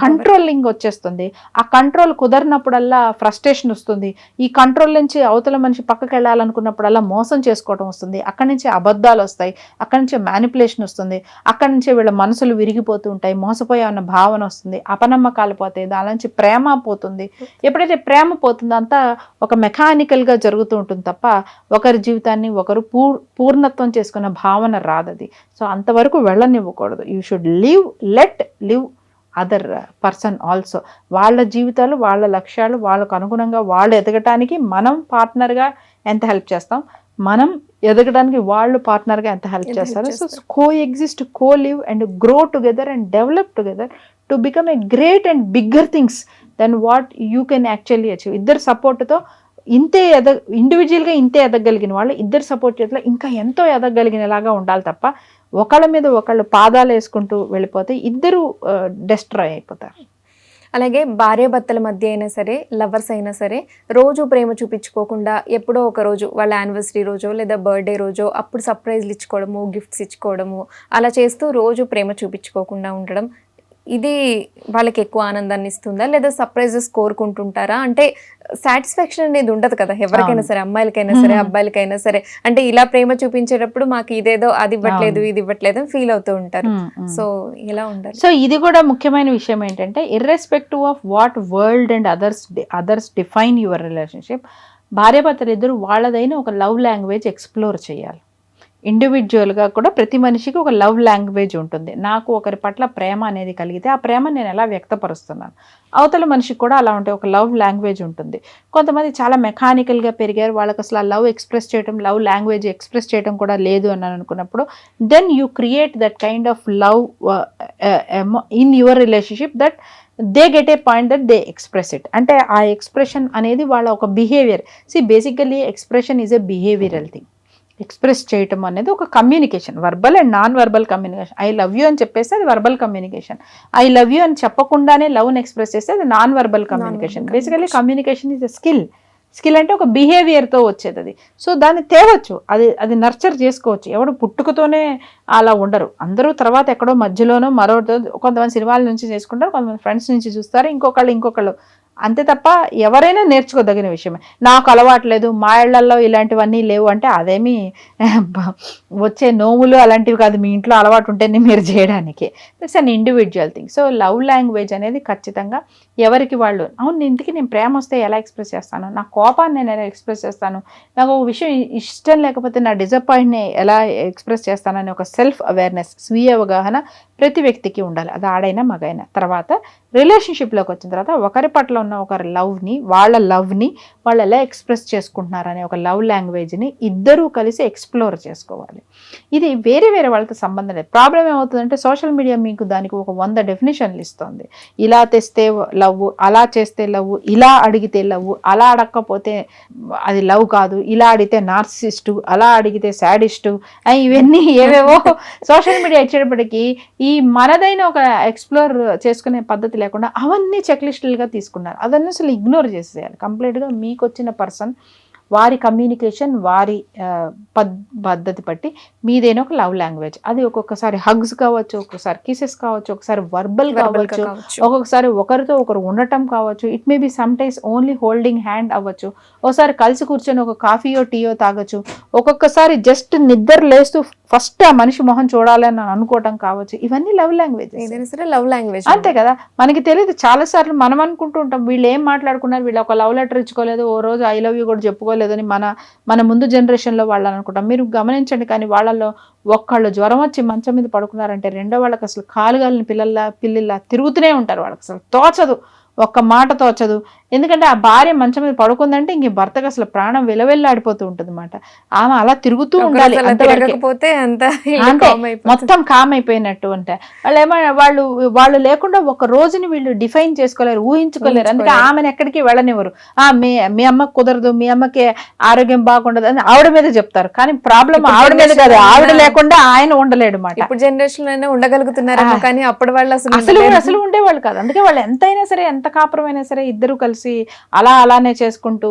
S3: కంట్రోలింగ్ వచ్చేస్తుంది. ఆ కంట్రోల్ కుదరినప్పుడల్లా ఫ్రస్ట్రేషన్ వస్తుంది. ఈ కంట్రోల్ నుంచి అవతల మనిషి పక్కకి వెళ్ళాలనుకున్నప్పుడల్లా మోసం చేసుకోవడం వస్తుంది. అక్కడి నుంచి అబద్ధాలు వస్తాయి, అక్కడి నుంచి మ్యానిపులేషన్ వస్తుంది, అక్కడి నుంచి వీళ్ళ మనసులు విరిగిపోతూ ఉంటాయి, మోసపోయే అన్న భావన వస్తుంది, అపనమ్మకాలు పోతాయి, దాని నుంచి ప్రేమ పోతుంది. ఎప్పుడైతే ప్రేమ పోతుందో అంతా ఒక మెకానికల్గా జరుగుతూ ఉంటుంది తప్ప ఒకరి జీవితాన్ని ఒకరు పూర్ణత్వం చేసుకున్న భావన రాదది. సో అంతవరకు వెళ్ళనివ్వకూడదు. You should live other person also. వాళ్ళ జీవితాలు, వాళ్ళ లక్ష్యాలు, వాళ్ళకు అనుగుణంగా వాళ్ళు ఎదగటానికి మనం పార్ట్నర్గా ఎంత హెల్ప్ చేస్తాం, మనం ఎదగడానికి వాళ్ళు పార్ట్నర్గా ఎంత హెల్ప్ చేస్తారు. So coexist, co live and grow together and develop together to become a great and bigger things then what you can actually achieve. ఇద్దరు సపోర్ట్తో ఇండివిజువల్గా ఇంతే ఎదగలిగిన వాళ్ళు ఇద్దరు సపోర్ట్ చేతిలో ఇంకా ఎంతో ఎదగలిగినలాగా ఉండాలి తప్ప ఒకళ్ళ మీద ఒకళ్ళు పాదాలు వేసుకుంటూ వెళ్ళిపోతే ఇద్దరు డెస్ట్రాయ్ అయిపోతారు.
S2: అలాగే భార్యాభర్తల మధ్య అయినా సరే, లవర్స్ అయినా సరే, రోజు ప్రేమ చూపించుకోకుండా ఎప్పుడో ఒక రోజు వాళ్ళ యానివర్సరీ రోజో లేదా బర్త్డే రోజో అప్పుడు సర్ప్రైజ్లు ఇచ్చుకోవడము, గిఫ్ట్స్ ఇచ్చుకోవడము, అలా చేస్తూ రోజు ప్రేమ చూపించుకోకుండా ఉండడం, ఇది వాళ్ళకి ఎక్కువ ఆనందాన్ని ఇస్తుందా లేదా సర్ప్రైజెస్ కోరుకుంటుంటారా? అంటే సాటిస్ఫాక్షన్ అనేది ఉండదు కదా ఎవరికైనా సరే, అమ్మాయిలకైనా సరే అబ్బాయిలకైనా సరే. అంటే ఇలా ప్రేమ చూపించేటప్పుడు మాకు ఇదేదో అది ఇవ్వట్లేదు ఇది ఇవ్వట్లేదు అని ఫీల్ అవుతూ ఉంటారు. సో ఎలా ఉండాలి?
S3: సో ఇది కూడా ముఖ్యమైన విషయం ఏంటంటే, irrespective of what world and others define your relationship, భార్యాభర్తలు ఇద్దరు వాళ్ళదైన ఒక లవ్ లాంగ్వేజ్ ఎక్స్ప్లోర్ చేయాలి. ఇండివిజువల్గా కూడా ప్రతి మనిషికి ఒక లవ్ లాంగ్వేజ్ ఉంటుంది. నాకు ఒకరి పట్ల ప్రేమ అనేది కలిగితే ఆ ప్రేమ నేను ఎలా వ్యక్తపరుస్తున్నాను, అవతల మనిషికి కూడా అలా ఉంటే ఒక లవ్ లాంగ్వేజ్ ఉంటుంది. కొంతమంది చాలా మెకానికల్గా పెరిగారు, వాళ్ళకి అసలు ఆ లవ్ ఎక్స్ప్రెస్ చేయడం, లవ్ లాంగ్వేజ్ ఎక్స్ప్రెస్ చేయడం కూడా లేదు అని అనుకున్నప్పుడు then you create that kind of love in your relationship that they get a point that they express it. అంటే ఆ ఎక్స్ప్రెషన్ అనేది వాళ్ళ ఒక behaviour. Basically expression is a behavioural thing. Express చేయటం అనేది ఒక communication, verbal and non verbal communication. I love you అని చెప్పేస్తే అది verbal communication, I love you అని చెప్పకుండానే లవ్ని ఎక్స్ప్రెస్ చేస్తే అది non verbal communication. Basically communication is a skill అంటే ఒక బిహేవియర్తో వచ్చేది అది. సో దాన్ని తేవచ్చు, అది నర్చర్ చేసుకోవచ్చు. ఎవడు పుట్టుకతోనే అలా ఉండరు, అందరూ తర్వాత ఎక్కడో మధ్యలోనో కొంతమంది సినిమాల నుంచి చేసుకుంటారు, కొంతమంది ఫ్రెండ్స్ నుంచి చూస్తారు, ఇంకొకళ్ళు అంతే తప్ప ఎవరైనా నేర్చుకోదగిన విషయమే. నాకు అలవాట్లేదు, మా ఇళ్లలో ఇలాంటివన్నీ లేవు అంటే అదేమి వచ్చే నోములు అలాంటివి కాదు, మీ ఇంట్లో అలవాటు ఉంటేనే మీరు చేయడానికి. It's an individual thing. So love language అనేది ఖచ్చితంగా ఎవరికి వాళ్ళు, అవును ఇంటికి నేను ప్రేమ వస్తే ఎలా ఎక్స్ప్రెస్ చేస్తాను, నా కోపాన్ని నేను ఎలా ఎక్స్ప్రెస్ చేస్తాను, నాకు ఒక విషయం ఇష్టం లేకపోతే నా డిసప్పాయింట్ని ఎలా ఎక్స్ప్రెస్ చేస్తానని ఒక సెల్ఫ్ అవేర్నెస్, స్వీయ అవగాహన ప్రతి వ్యక్తికి ఉండాలి. అది ఆడైనా మగైనా. తర్వాత రిలేషన్షిప్లోకి వచ్చిన తర్వాత ఒకరి పట్ల ఉన్న ఒకరి లవ్ని వాళ్ళు ఎలా ఎక్స్ప్రెస్ చేసుకుంటున్నారనే ఒక లవ్ లాంగ్వేజ్ని ఇద్దరూ కలిసి ఎక్స్ప్లోర్ చేసుకోవాలి. ఇది వేరే వేరే వాళ్ళతో సంబంధం లేదు. ప్రాబ్లం ఏమవుతుందంటే సోషల్ మీడియా మీకు దానికి ఒక 100 డెఫినేషన్లు ఇస్తుంది. ఇలా తెస్తే లవ్, అలా చేస్తే లవ్, ఇలా అడిగితే లవ్, అలా అడగకపోతే అది లవ్ కాదు, ఇలా అడిగితే నార్సిస్టు, అలా అడిగితే శాడిస్టు, ఇవన్నీ ఏవేవో సోషల్ మీడియా ఇచ్చేటప్పటికి ఈ మనదైన ఒక ఎక్స్ప్లోర్ చేసుకునే పద్ధతి లేకుండా అవన్నీ చెక్ లిస్టులుగా తీసుకున్నారు. అదన్నీ అసలు ఇగ్నోర్ చేసేయాలి కంప్లీట్గా. మీకు వచ్చిన పర్సన్ వారి కమ్యూనికేషన్, వారి పద్ధతి బట్టి మీదైనా ఒక లవ్ లాంగ్వేజ్. అది ఒక్కొక్కసారి హగ్స్ కావచ్చు, ఒక్కొక్కసారి కిసెస్ కావచ్చు, ఒకసారి వర్బల్ కావచ్చు, ఒక్కొక్కసారి ఒకరితో ఒకరు ఉండటం కావచ్చు. It may be some times only holding hand అవ్వచ్చు. ఒకసారి కలిసి కూర్చొని ఒక కాఫీయో టీయో తాగొచ్చు. ఒక్కొక్కసారి జస్ట్ నిద్ర లేస్తూ ఫస్ట్ ఆ మనిషి మొహం చూడాలని అనుకోవటం కావచ్చు. ఇవన్నీ లవ్ లాంగ్వేజ్.
S2: లవ్ లాంగ్వేజ్
S3: అంతే కదా, మనకి తెలియదు. చాలా సార్లు మనం అనుకుంటూ ఉంటాం వీళ్ళు ఏం మాట్లాడుకున్నారు, వీళ్ళు ఒక లవ్ లెటర్ ఇచ్చుకోలేదు, ఓ రోజు ఐ లవ్ యూ కూడా చెప్పుకోలేదని మన ముందు జనరేషన్లో వాళ్ళు అనుకుంటాం. మీరు గమనించండి, కానీ వాళ్ళలో ఒక్కళ్ళు జ్వరం వచ్చి మంచం మీద పడుకున్నారంటే రెండో వాళ్ళకి అసలు కాలుగాలిని పిల్లల్లా తిరుగుతూనే ఉంటారు. వాళ్ళకి అసలు తోచదు, ఒక్క మాట తోచదు. ఎందుకంటే ఆ భార్య మంచం మీద పడుకుందంటే ఇంక భర్తకు అసలు ప్రాణం వెలవెల్లాడిపోతూ ఉంటుంది అన్నమాట. ఆమె అలా తిరుగుతూ ఉండాలి, అంతే మొత్తం కామ్ అయిపోయినట్టు. అంటే వాళ్ళు లేకుండా ఒక రోజుని వీళ్ళు డిఫైన్ చేసుకోలేరు, ఊహించుకోలేరు. అందుకే ఆమెను ఎక్కడికి వెళ్ళనివ్వరు. మీ అమ్మకు కుదరదు, మీ అమ్మకి ఆరోగ్యం బాగుండదు అని ఆవిడ మీద చెప్తారు. కానీ ప్రాబ్లం ఆవిడ మీద కాదు, ఆవిడ లేకుండా ఆయన ఉండలేడు మాట.
S2: ఇప్పుడు జనరేషన్ లోనే ఉండగలుగుతున్నారు, కానీ అప్పటి వాళ్ళు
S3: అసలు ఉండేవాళ్ళు కాదు. అందుకే వాళ్ళు ఎంతైనా సరే, ఎంత కాపురమైనా సరే ఇద్దరు కలిసి అలానే చేసుకుంటూ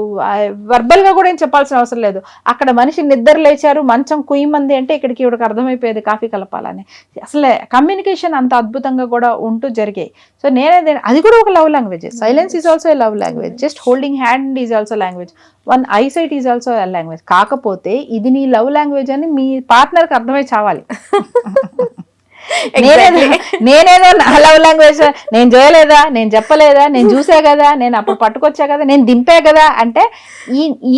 S3: వర్బల్ గా కూడా ఏం చెప్పాల్సిన అవసరం లేదు. అక్కడ మనిషి నిద్ర లేచారు, మంచం కుయ్యమంది అంటే ఇక్కడికి ఇవిడికి అర్థమైపోయేది కాఫీ కలపాలని. అసలు కమ్యూనికేషన్ అంత అద్భుతంగా కూడా ఉంటూ జరిగాయి. సో అది కూడా ఒక love language. Silence is also a love language. Just holding hand is also language. One eyesight is also language. కాకపోతే ఇది నీ లవ్ లాంగ్వేజ్ అని మీ పార్ట్నర్కి అర్థమై చావాలి. నేనేదో నా లవ్ లాంగ్వేజ్ నేను చేయలేదా, నేను చెప్పలేదా, నేను చూసా కదా, నేను అప్పుడు పట్టుకొచ్చా కదా, నేను దింపా కదా అంటే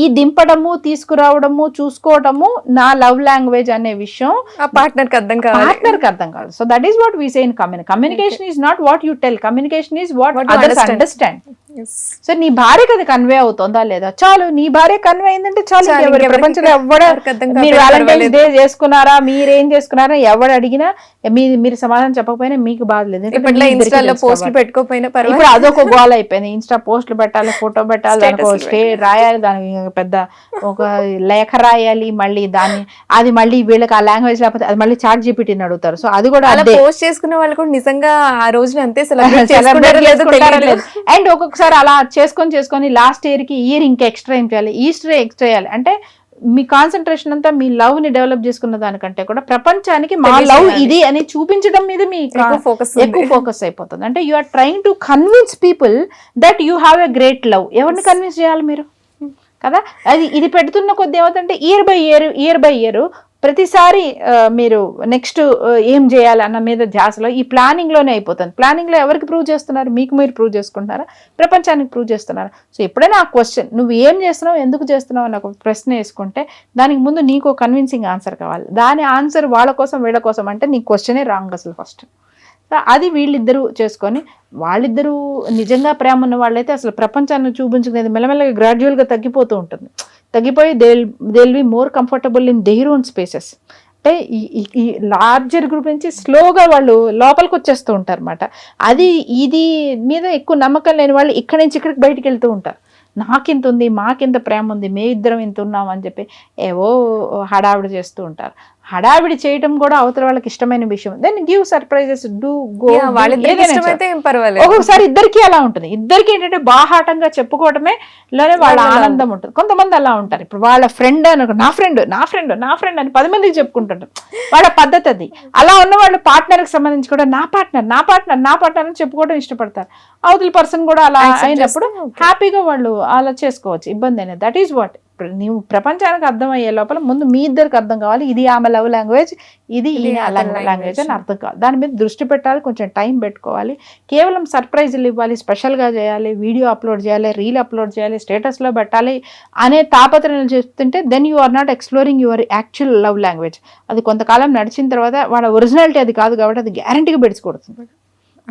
S3: ఈ దింపడము, తీసుకురావడము, చూసుకోవడము నా లవ్ లాంగ్వేజ్ అనే విషయం
S2: పార్ట్నర్కి అర్థం
S3: కాదు. So that is what we say in communication is not what you tell, communication is what others understand. So నీ భార్యకి అది కన్వే అవుతుందా లేదా, చాలు. నీ భార్య కన్వే అయిందంటే చాలు. ప్రపంచంలో ఎవడ మీరు వ్యాలంటైన్స్ డే చేసుకున్నారా, మీరేం చేసుకున్నారా, ఎవడు అడిగినా మీరు సమాధానం చెప్పకపోయినా మీకు బాధ లేదు. ఇప్పుడు అదొక గోల్ అయిపోయింది. ఇన్స్టా పోస్టులు పెట్టాలి, ఫోటో పెట్టాలి, దానికి రాయాలి, దానికి పెద్ద ఒక లేఖ రాయాలి, మళ్ళీ అది మళ్ళీ వీళ్ళకి ఆ లాంగ్వేజ్ లేకపోతే అది మళ్ళీ చాట్ జీపీటీని అడుగుతారు. సో అది కూడా
S2: పోస్ట్ చేసుకునే వాళ్ళు కూడా నిజంగా ఆ రోజున అంతే
S3: అండ్ ఒక్కొక్కసారి అలా చేసుకొని లాస్ట్ ఇయర్ ఇంకా ఎక్స్ట్రా ఏం చేయాలి, ఈస్టర్ ఎక్స్ట్రా చేయాలి. అంటే మీ కాన్సన్ట్రేషన్ అంతా మీ లవ్ ని డెవలప్ చేసుకున్న దానికంటే కూడా ప్రపంచానికి మా లవ్ ఇది అని చూపించడం మీద మీ ఎక్కువ ఫోకస్ అయిపోతుంది. అంటే you are trying to convince people that you have a great love. ఎవరిని కన్విన్స్ చేయాలి మీరు కదా. ఇది పెడుతున్న కొద్ది ఏమవుతుందంటే ఇయర్ బై ఇయర్ ప్రతిసారి మీరు నెక్స్ట్ ఏం చేయాలి అన్న మీద ధ్యాసలో ఈ ప్లానింగ్లోనే అయిపోతుంది. ప్లానింగ్లో ఎవరికి ప్రూవ్ చేస్తున్నారు, మీకు మీరు ప్రూవ్ చేసుకుంటున్నారా, ప్రపంచానికి ప్రూవ్ చేస్తున్నారా? సో ఎప్పుడైనా ఆ క్వశ్చన్, నువ్వు ఏం చేస్తున్నావు, ఎందుకు చేస్తున్నావు అని ఒక ప్రశ్న వేసుకుంటే దానికి ముందు నీకు కన్విన్సింగ్ ఆన్సర్ కావాలి. దాని ఆన్సర్ వాళ్ళ కోసం వీళ్ళ కోసం అంటే నీ క్వశ్చనే రాంగ్ అసలు ఫస్ట్. అది వీళ్ళిద్దరూ చేసుకొని, వాళ్ళిద్దరూ నిజంగా ప్రేమ ఉన్న వాళ్ళైతే అసలు ప్రపంచాన్ని చూపించుకునేది మెల్లమెల్లగా గ్రాడ్యువల్గా తగ్గిపోతూ ఉంటుంది. తగ్గిపోయి they will be more comfortable in their own spaces. అంటే ఈ లార్జర్ గ్రూప్ నుంచి స్లోగా వాళ్ళు లోపలికి వచ్చేస్తూ ఉంటారు అన్నమాట. ఇది మీద ఎక్కువ నమ్మకం లేని వాళ్ళు ఇక్కడి నుంచి ఇక్కడికి బయటికి వెళ్తూ ఉంటారు. నాకింత ఉంది, మాకింత ప్రేమ ఉంది, మే ఇద్దరం ఇంత ఉన్నాం అని చెప్పి ఏవో హడావిడి చేస్తూ ఉంటారు. హడావిడి చేయటం కూడా అవతల వాళ్ళకి ఇష్టమైన విషయం. Then give surprises, do go.
S2: వాళ్ళిద్దరికి ఇష్టమైతే ఏం పర్వాలేదు.
S3: ఒక్కొక్కసారి ఇద్దరికి అలా ఉంటుంది. ఇద్దరికి ఏంటంటే బాహాటంగా చెప్పుకోవడమే లోనే వాళ్ళ ఆనందం ఉంటుంది. కొంతమంది అలా ఉంటారు. ఇప్పుడు వాళ్ళ ఫ్రెండ్ అని నా ఫ్రెండ్ నా ఫ్రెండ్ నా ఫ్రెండ్ అని 10 మందికి చెప్పుకుంటుంటారు. వాళ్ళ పద్ధతి అది. అలా ఉన్న వాళ్ళు పార్ట్నర్కి సంబంధించి కూడా నా పార్ట్నర్ నా పార్ట్నర్ నా పార్ట్నర్ అని చెప్పుకోవడం ఇష్టపడతారు. అవతల పర్సన్ కూడా అలా అయినప్పుడు హ్యాపీగా వాళ్ళు అలా చేసుకోవచ్చు, ఇబ్బంది అనేది. That is what. నీవు ప్రపంచానికి అర్థమయ్యే లోపల ముందు మీ ఇద్దరికి అర్థం కావాలి. ఇది ఆమె లవ్ లాంగ్వేజ్, ఇది లాంగ్వేజ్ అని అర్థం కావాలి. దాని మీద దృష్టి పెట్టాలి, కొంచెం టైం పెట్టుకోవాలి. కేవలం సర్ప్రైజులు ఇవ్వాలి, స్పెషల్గా చేయాలి, వీడియో అప్లోడ్ చేయాలి, రీల్ అప్లోడ్ చేయాలి, స్టేటస్లో పెట్టాలి అనే తాపత్రయాలు చేస్తుంటే then you are not exploring your actual love language. అది కొంతకాలం నడిచిన తర్వాత వాళ్ళ ఒరిజినాలిటీ అది కాదు కాబట్టి అది గ్యారంటీగా బెడిసికొడుతుంది.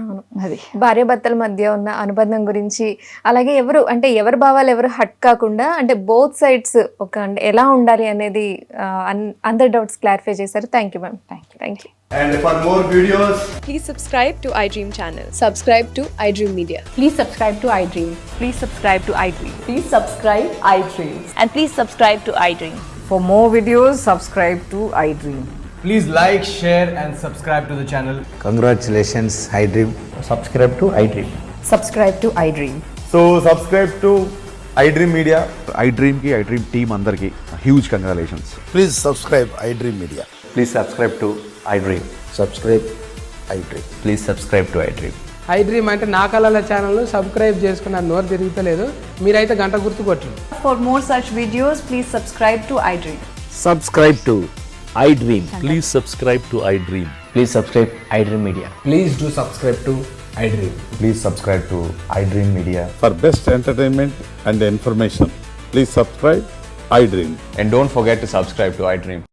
S2: అవును.
S3: అది
S2: భార్యాభర్తల మధ్య ఉన్న అనుబంధం గురించి, అలాగే ఎవరి భావాలు ఎవరు హట్ కాకుండా అంటే బోత్ సైడ్స్ ఒక అంటే ఎలా ఉండాలి అనేది అందరి డౌట్స్ క్లారిఫై చేశారు. Thank you ma'am. Thank you.
S4: And for more videos,
S5: Please subscribe to iDream channel. Subscribe to iDream Media.
S6: Please subscribe to iDream.
S5: Please subscribe to iDream.
S6: Please subscribe iDream.
S5: And please subscribe to iDream.
S6: For more videos, subscribe to iDream.
S4: please like, share and subscribe to the channel.
S7: Congratulations, iDream.
S8: Subscribe to iDream.
S6: Subscribe to iDream.
S4: So subscribe to iDream Media.
S9: iDream ki iDream team andarki huge congratulations.
S7: Please subscribe iDream Media.
S8: Please subscribe to iDream.
S7: Subscribe iDream.
S8: Please subscribe to iDream.
S10: iDream అంటే నా కళల channel subscribe చేసుకున్న నోరు తిరుగుతలేదు, మీరైతే గంట గుర్తు కొట్టండి.
S6: For more such videos, please subscribe to iDream.
S8: Subscribe to iDream.
S11: Please subscribe to iDream.
S8: Please subscribe iDream Media.
S4: Please do subscribe to iDream.
S9: Please subscribe to iDream Media.
S12: For best entertainment and information, please subscribe iDream.
S8: And don't forget to subscribe to iDream.